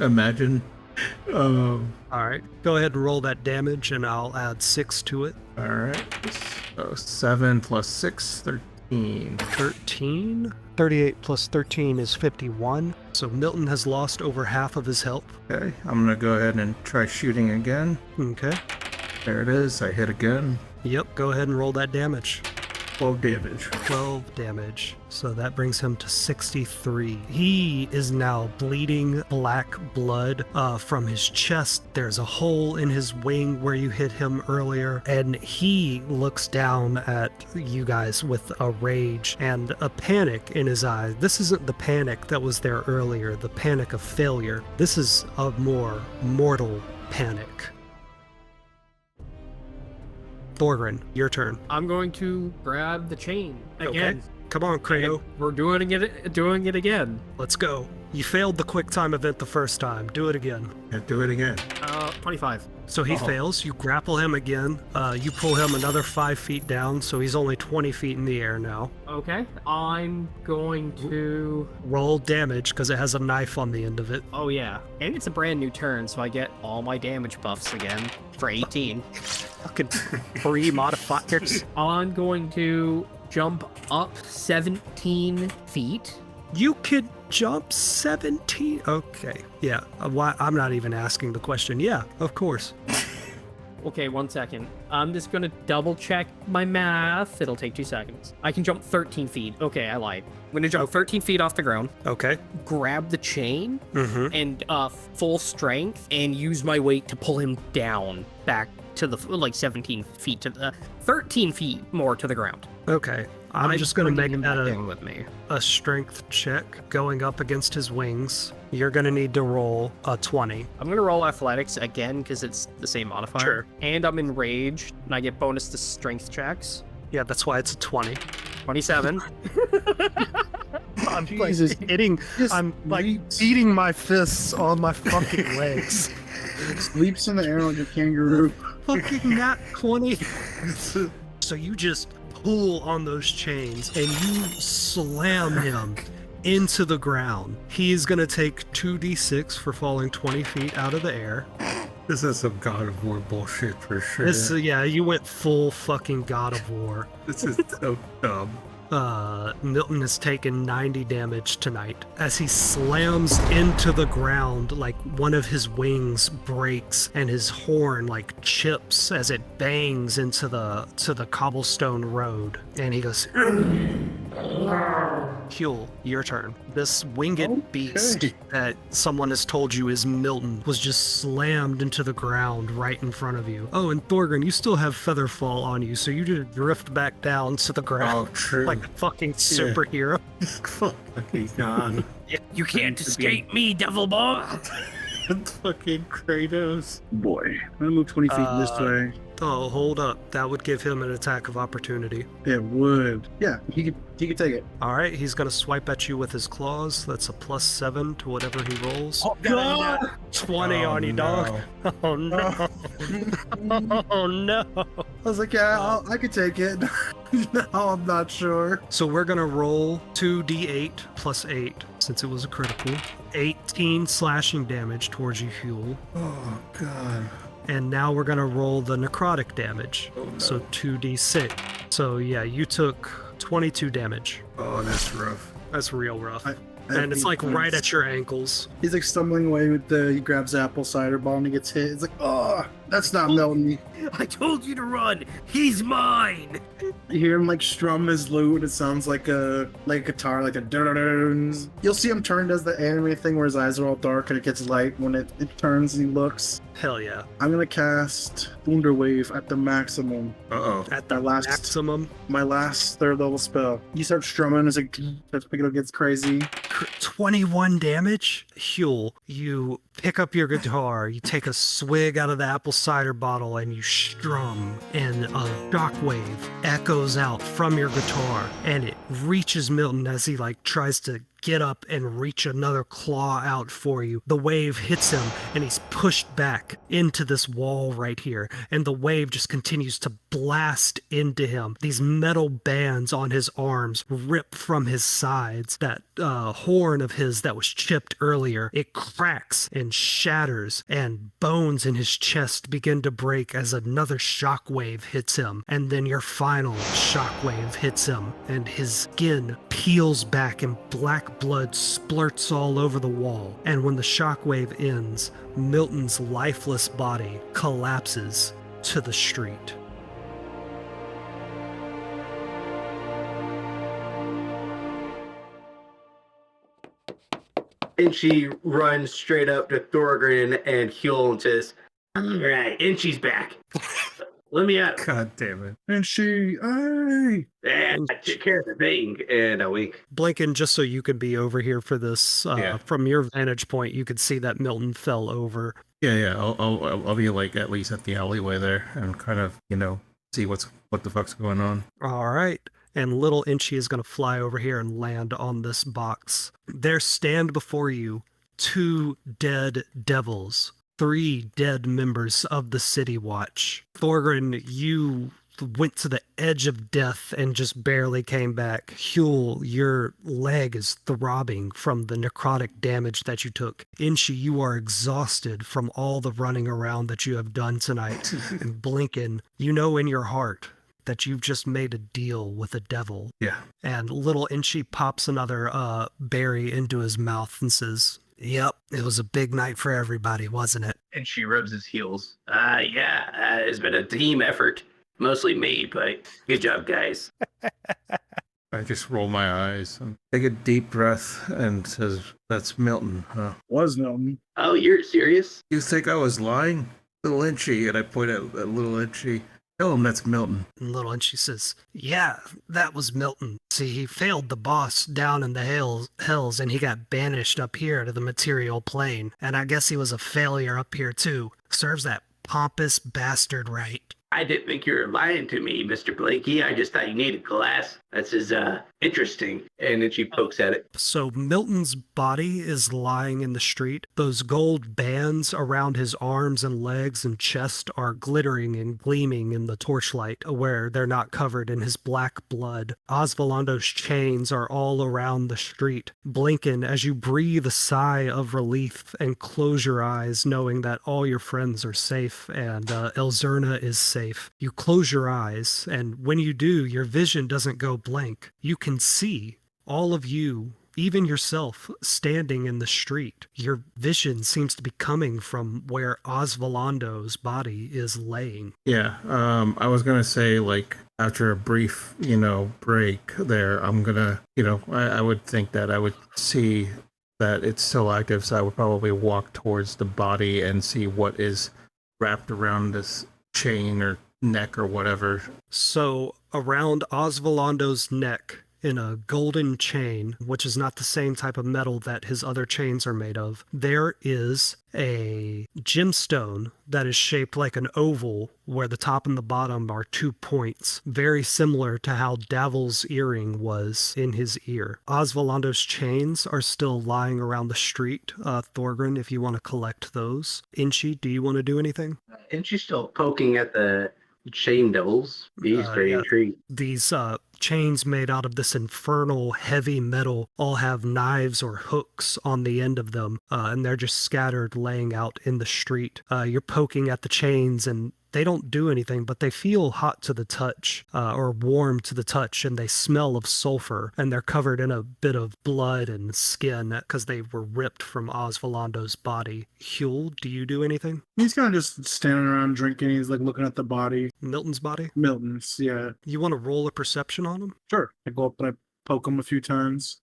Imagine. All right, go ahead and roll that damage, and I'll add 6 to it. All right. So 7 plus 6, 13. 13? 38 plus 13 is 51. So Milton has lost over half of his health. Okay, I'm gonna go ahead and try shooting again. Okay. There it is. I hit again. Yep, go ahead and roll that damage. 12 damage. 12 damage. So that brings him to 63. He is now bleeding black blood from his chest. There's a hole in his wing where you hit him earlier, and he looks down at you guys with a rage and a panic in his eyes. This isn't the panic that was there earlier, the panic of failure. This is a more mortal panic. Thorgren, your turn. I'm going to grab the chain again. Okay. Come on, Krato. We're doing it again. Let's go. You failed the quick time event the first time. Do it again. Yeah, do it again. 25. So he fails. You grapple him again. You pull him another 5 feet down, so he's only 20 feet in the air now. Okay. I'm going to... Roll damage because it has a knife on the end of it. Oh, yeah. And it's a brand new turn, so I get all my damage buffs again for 18. Fucking free modifiers. I'm going to jump up 17 feet. You could jump 17. Okay. Yeah. Why? I'm not even asking the question. Yeah, of course. Okay, 1 second. I'm just gonna double check my math. It'll take 2 seconds. I can jump 13 feet. Okay, I lied. I'm gonna jump 13 feet off the ground, Okay. grab the chain, Mm-hmm. and full strength, and use my weight to pull him down back to the, like, 17 feet to the, 13 feet more to the ground. Okay. I'm just gonna make him that back down with me. a strength check going up against his wings. You're gonna need to roll a 20. I'm gonna roll athletics again because it's the same modifier. Sure. And I'm enraged, and I get bonus to strength checks. Yeah, that's why it's a 20. 27. I'm Jesus. hitting. I'm like Leaps. beating my fists on my fucking legs. Leaps in the air like a kangaroo. Fucking nat 20. So you just pull on those chains and you slam him into the ground. He's gonna take 2d6 for falling 20 feet out of the air. This is some God of War bullshit for sure. This, yeah, you went full fucking God of War. This is so dumb. Milton has taken 90 damage tonight. As he slams into the ground, like one of his wings breaks and his horn like chips as it bangs into the cobblestone road. And he goes, Huel, your turn. This winged beast that someone has told you is Milton was just slammed into the ground right in front of you. Oh, and Thorgrim, you still have Featherfall on you, so you just drift back down to the ground Oh, true. like a fucking superhero. Fucking God. You can't escape me, devil boy! Fucking Kratos. Boy, I'm gonna move 20 feet this way. Oh, hold up. That would give him an attack of opportunity. It would. Yeah, he could take it. All right, he's going to swipe at you with his claws. That's a +7 to whatever he rolls. Oh, God! 20 Oh, on you, no. dog. Oh, no. Oh, no. I was like, yeah, I could take it. No, I'm not sure. So we're going to roll 2d8 plus 8, since it was a critical. 18 slashing damage towards you, Huel. Oh, God. And now we're going to roll the necrotic damage. Oh, no. So 2d6. So yeah, you took 22 damage. Oh, that's rough. That's real rough. I And it's like right at your ankles. He's like stumbling away with he grabs the apple cider ball and he gets hit. It's like, oh, that's not Milton. I told you to run! He's mine! You hear him like strum his lute. It sounds like a guitar, like a dun. You'll see him turn, does the anime thing where his eyes are all dark and it gets light when it turns and he looks. Hell yeah. I'm gonna cast Thunder Wave at the maximum. Uh-oh. At the last- maximum. My last 3rd level spell. You start strumming as it gets crazy. 21 damage? Huel, you pick up your guitar, you take a swig out of the apple cider bottle, and you strum, and a shockwave echoes out from your guitar, and it reaches Milton as he like tries to get up and reach another claw out for you. The wave hits him and he's pushed back into this wall right here, and the wave just continues to blast into him. These metal bands on his arms rip from his sides. That horn of his that was chipped earlier, it cracks and shatters, and bones in his chest begin to break as another shockwave hits him. And then your final shockwave hits him, and his skin peels back and black blood splurts all over the wall. And when the shockwave ends, Milton's lifeless body collapses to the street. And she runs straight up to Thorgrim and Huel and says, "All right, and she's back. Let me out." God damn it. And she, hey! And I took care of the thing in a week. Blinken, just so you could be over here for this, Yeah. from your vantage point, you could see that Milton fell over. Yeah. I'll be like at least at the alleyway there and kind of, see what the fuck's going on. All right. and little Inchy is going to fly over here and land on this box. There stand before you 2 dead devils, 3 dead members of the City Watch. Thorgrim, you went to the edge of death and just barely came back. Huel, your leg is throbbing from the necrotic damage that you took. Inchy, you are exhausted from all the running around that you have done tonight. And Blinken, you know in your heart that you've just made a deal with the devil. Yeah. And little Inchy pops another berry into his mouth and says, "Yep, it was a big night for everybody, wasn't it?" And she rubs his heels. Yeah, it's been a team effort. Mostly me, but good job, guys. I just roll my eyes and take a deep breath and says, "That's Milton, huh?" Was Milton. Oh, you're serious? You think I was lying? Little Inchy, and I point at little Inchy. Tell him that's Milton. And little Inchy says, "Yeah, that was Milton. See, he failed the boss down in the hells and he got banished up here to the material plane. And I guess he was a failure up here too. Serves that pompous bastard right." I didn't think you were lying to me, Mr. Blakey. I just thought you needed glass. That's interesting. And then she pokes at it. So Milton's body is lying in the street. Those gold bands around his arms and legs and chest are glittering and gleaming in the torchlight where they're not covered in his black blood. Osvalando's chains are all around the street. Blinken, as you breathe a sigh of relief and close your eyes knowing that all your friends are safe and Elzerna is safe. You close your eyes, and when you do, your vision doesn't go blank. You can see all of you, even yourself, standing in the street. Your vision seems to be coming from where Osvalando's body is laying. Yeah, I was gonna say, like, after a brief, break there, I'm gonna, I would think that I would see that it's still active, so I would probably walk towards the body and see what is wrapped around this chain or neck or whatever. So around Osvalando's neck, in a golden chain, which is not the same type of metal that his other chains are made of, there is a gemstone that is shaped like an oval where the top and the bottom are 2 points, very similar to how Davil's earring was in his ear. Osvalando's chains are still lying around the street. Thorgrim, if you want to collect those. Inchy, do you want to do anything? And she's still poking at the chain devils. He's very intrigued. These chains made out of this infernal heavy metal all have knives or hooks on the end of them, and they're just scattered laying out in the street. You're poking at the chains and they don't do anything, but they feel hot to the touch, or warm to the touch, and they smell of sulfur, and they're covered in a bit of blood and skin because they were ripped from Osvalando's body. Huel, do you do anything? He's kind of just standing around drinking. He's like looking at the body. Milton's body? Milton's, yeah. You want to roll a perception on him? Sure. I go up and I poke him a few times.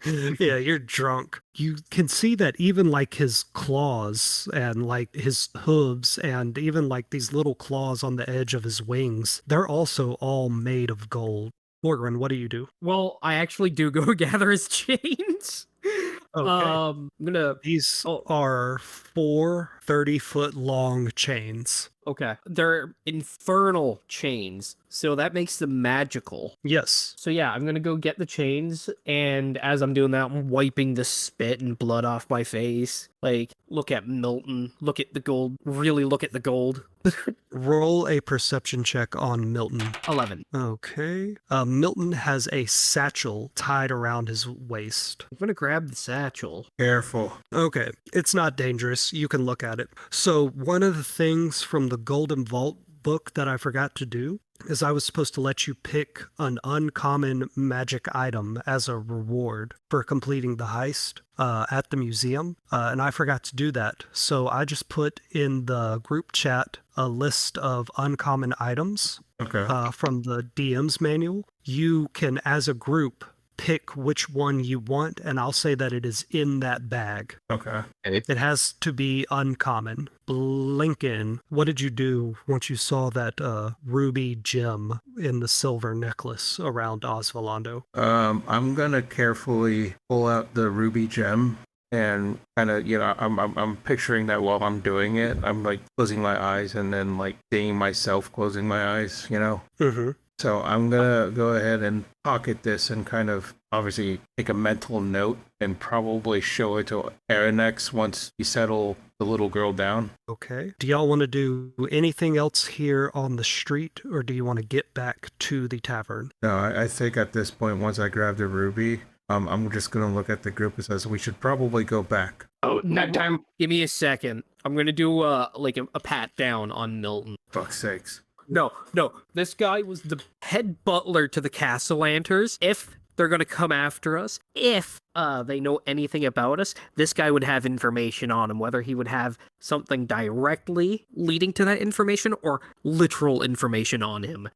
Yeah, you're drunk. You can see that even like his claws and like his hooves and even like these little claws on the edge of his wings, they're also all made of gold. Morgan, what do you do? Well, I actually do go gather his chains. Okay. I'm gonna. These are 4 30-foot long chains. Okay. They're infernal chains, so that makes them magical. Yes. So yeah, I'm gonna go get the chains, and as I'm doing that, I'm wiping the spit and blood off my face. Like, look at Milton, look at the gold, really look at the gold. Roll a perception check on Milton. 11. Okay. Milton has a satchel tied around his waist. I'm gonna grab the satchel. Careful. Okay, it's not dangerous. You can look at it. So one of the things from the Golden Vault book that I forgot to do is I was supposed to let you pick an uncommon magic item as a reward for completing the heist at the museum, and I forgot to do that. So I just put in the group chat a list of uncommon items from the DM's manual. You can, as a group, pick which one you want, and I'll say that it is in that bag. Okay. It has to be uncommon. Blinken, what did you do once you saw that ruby gem in the silver necklace around Osvalando? I'm gonna carefully pull out the ruby gem and kind of, I'm picturing that while I'm doing it. I'm like closing my eyes and then like seeing myself closing my eyes, Mm-hmm. So I'm gonna go ahead and pocket this and kind of obviously take a mental note and probably show it to Aranex once you settle the little girl down. Okay. Do y'all want to do anything else here on the street, or do you want to get back to the tavern? No, I think at this point, once I grab the ruby, I'm just gonna look at the group and says we should probably go back. Oh, nap time. Give me a second. I'm gonna do like a pat down on Milton. Fuck's sakes. No. This guy was the head butler to the Castellanters. If they're gonna come after us, if they know anything about us, this guy would have information on him. Whether he would have something directly leading to that information or literal information on him.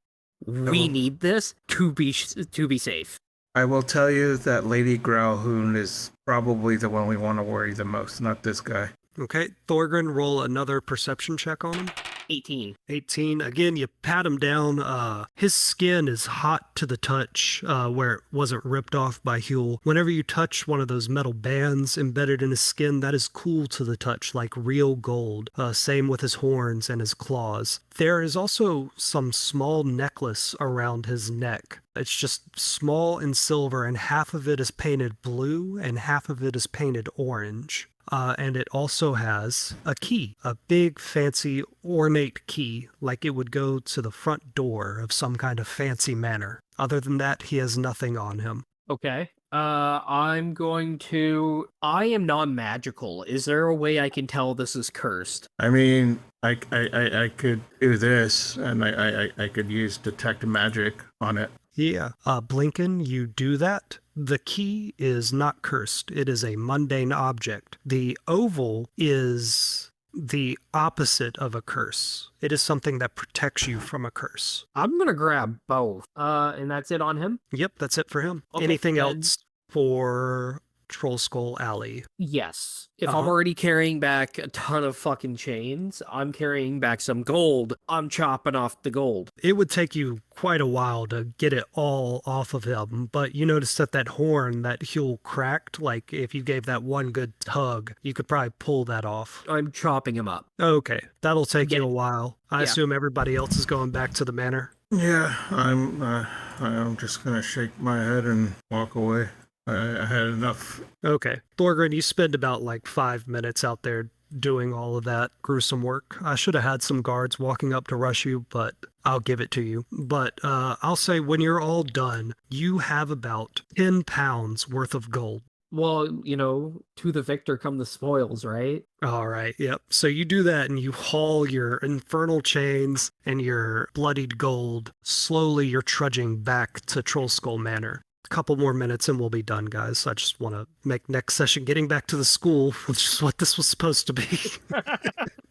We need this to be safe. I will tell you that Lady Growlhoon is probably the one we want to worry the most, not this guy. Okay, Thorgrin, roll another perception check on him. 18. 18. Again, you pat him down. His skin is hot to the touch, where it wasn't ripped off by Huel. Whenever you touch one of those metal bands embedded in his skin, that is cool to the touch, like real gold. Same with his horns and his claws. There is also some small necklace around his neck. It's just small and silver, and half of it is painted blue and half of it is painted orange. And it also has a key, a big, fancy, ornate key, like it would go to the front door of some kind of fancy manor. Other than that, he has nothing on him. Okay. I am non-magical. Is there a way I can tell this is cursed? I mean, I could do this, and I could use detect magic on it. Yeah. Blinken, you do that. The key is not cursed. It is a mundane object. The oval is the opposite of a curse. It is something that protects you from a curse. I'm gonna grab both. And that's it on him? Yep, that's it for him. Okay, Anything then- else for Troll Skull Alley? Yes. If I'm Uh-huh. already carrying back a ton of fucking chains, I'm carrying back some gold. I'm chopping off the gold. It would take you quite a while to get it all off of him, but you notice that horn that Huel cracked, like if you gave that one good tug, you could probably pull that off. I'm chopping him up. Okay, that'll take Get you a it. while. I Yeah. assume everybody else is going back to the manor. Yeah, I'm just gonna shake my head and walk away. I had enough. Okay. Thorgrin, you spend about like 5 minutes out there doing all of that gruesome work. I should have had some guards walking up to rush you, but I'll give it to you. But I'll say when you're all done, you have about 10 pounds worth of gold. Well, to the victor come the spoils, right? All right, yep. So you do that and you haul your infernal chains and your bloodied gold. Slowly you're trudging back to Troll Skull Manor. Couple more minutes and we'll be done, guys. I just want to make next session getting back to the school, which is what this was supposed to be.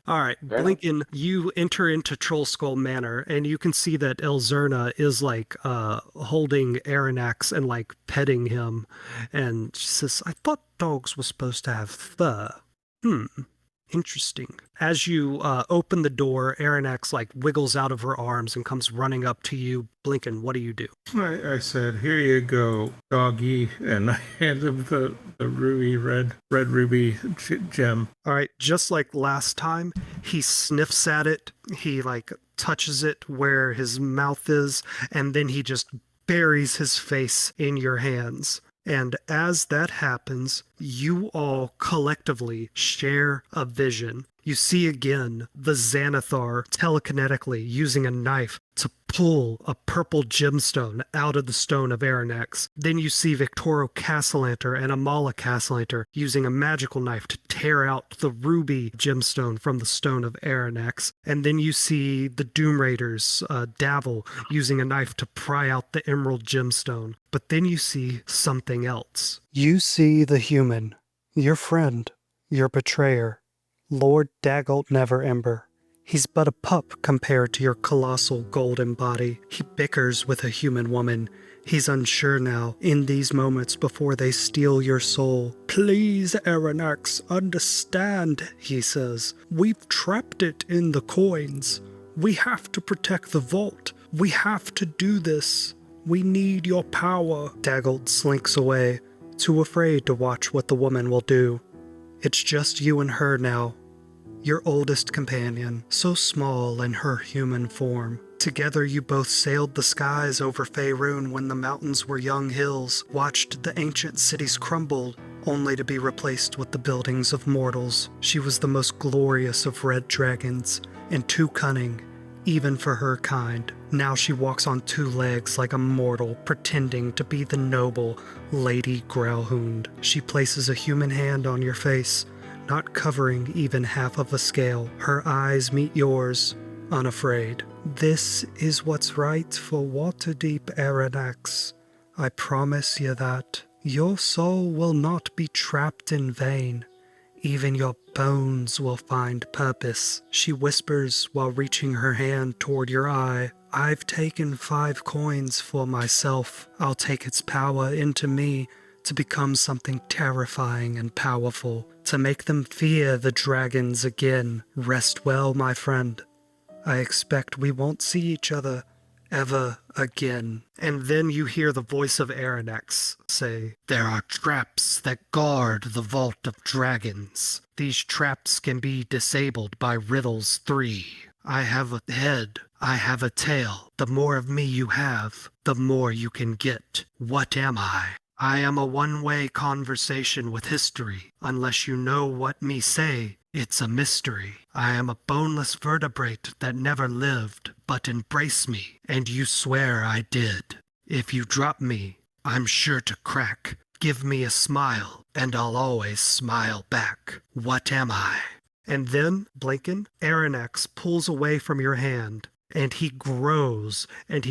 All right, Blinken, you enter into Troll Skull Manor and you can see that Elzerna is like holding Aranex and like petting him, and she says, "I thought dogs were supposed to have fur. Interesting." As you open the door, Aranex like wiggles out of her arms and comes running up to you. Blinken, what do you do? I said, "Here you go, doggy," and I hand him the ruby red ruby gem. All right, just like last time, he sniffs at it. He like touches it where his mouth is, and then he just buries his face in your hands. And as that happens, you all collectively share a vision. You see again the Xanathar telekinetically using a knife to pull a purple gemstone out of the stone of Aranex. Then you see Victoro Castellanter and Amala Castellanter using a magical knife to tear out the ruby gemstone from the stone of Aranex. And then you see the Doom Raiders, Davil, using a knife to pry out the emerald gemstone. But then you see something else. You see the human, your friend, your betrayer, Lord Dagult Neverember. He's but a pup compared to your colossal golden body. He bickers with a human woman. He's unsure now, in these moments before they steal your soul. "Please, Aranex, understand," he says. "We've trapped it in the coins. We have to protect the vault. We have to do this. We need your power." Dagult slinks away, too afraid to watch what the woman will do. It's just you and her now. Your oldest companion, so small in her human form. Together you both sailed the skies over Faerun when the mountains were young hills, watched the ancient cities crumble, only to be replaced with the buildings of mortals. She was the most glorious of red dragons, and too cunning, even for her kind. Now she walks on two legs like a mortal, pretending to be the noble Lady Growlhound. She places a human hand on your face, not covering even half of a scale. Her eyes meet yours, unafraid. This is what's right for Waterdeep, Aranax. I promise you that. Your soul will not be trapped in vain. Even your bones will find purpose. She whispers while reaching her hand toward your eye. I've taken 5 coins for myself. I'll take its power into me to become something terrifying and powerful, to make them fear the dragons again. Rest well, my friend. I expect we won't see each other ever again. And then you hear the voice of Aranax say, there are traps that guard the Vault of Dragons. These traps can be disabled by Riddles 3. I have a head. I have a tail. The more of me you have, the more you can get. What am I? I am a one-way conversation with history. Unless you know what me say, it's a mystery. I am a boneless vertebrate that never lived, but embrace me, and you swear I did. If you drop me, I'm sure to crack. Give me a smile, and I'll always smile back. What am I? And then, blinking, Aranax pulls away from your hand, and he grows, and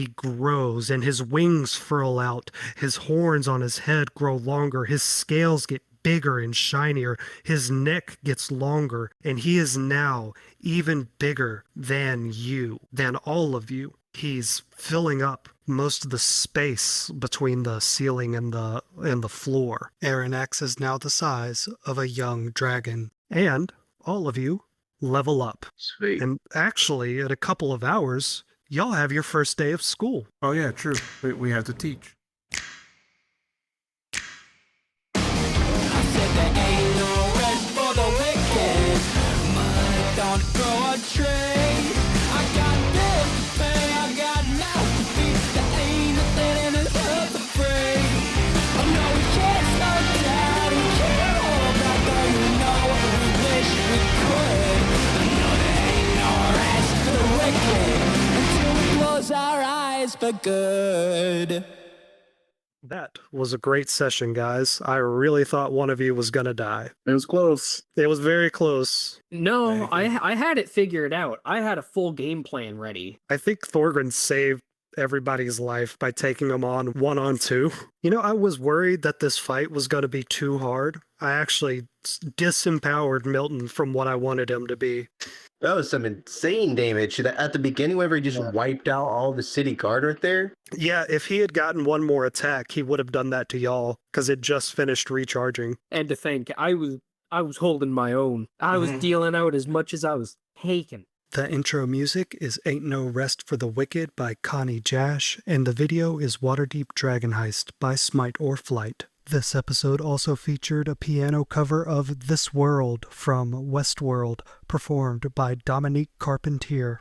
his wings furl out, his horns on his head grow longer, his scales get bigger and shinier, his neck gets longer, and he is now even bigger than you, than all of you. He's filling up most of the space between the ceiling and the floor. Aranax is now the size of a young dragon, and all of you level up. Sweet. And actually, in a couple of hours, y'all have your first day of school. Oh yeah, true. We have to teach. Our eyes for good. That was a great session, guys. I really thought one of you was gonna die. It was close. It was very close. No, I had it figured out. I had a full game plan ready. I think Thorgrin saved everybody's life by taking them on 1-on-2. You know, I was worried that this fight was going to be too hard. I actually disempowered Milton from what I wanted him to be. That was some insane damage. At the beginning, whenever he just wiped out all the city guard right there. Yeah, if he had gotten one more attack, he would have done that to y'all, because it just finished recharging. And to think, I was holding my own. I was dealing out as much as I was taking. The intro music is Ain't No Rest for the Wicked by Connie Jash, and the video is Waterdeep Dragon Heist by Smite or Flight. This episode also featured a piano cover of This World from Westworld, performed by Dominique Carpentier.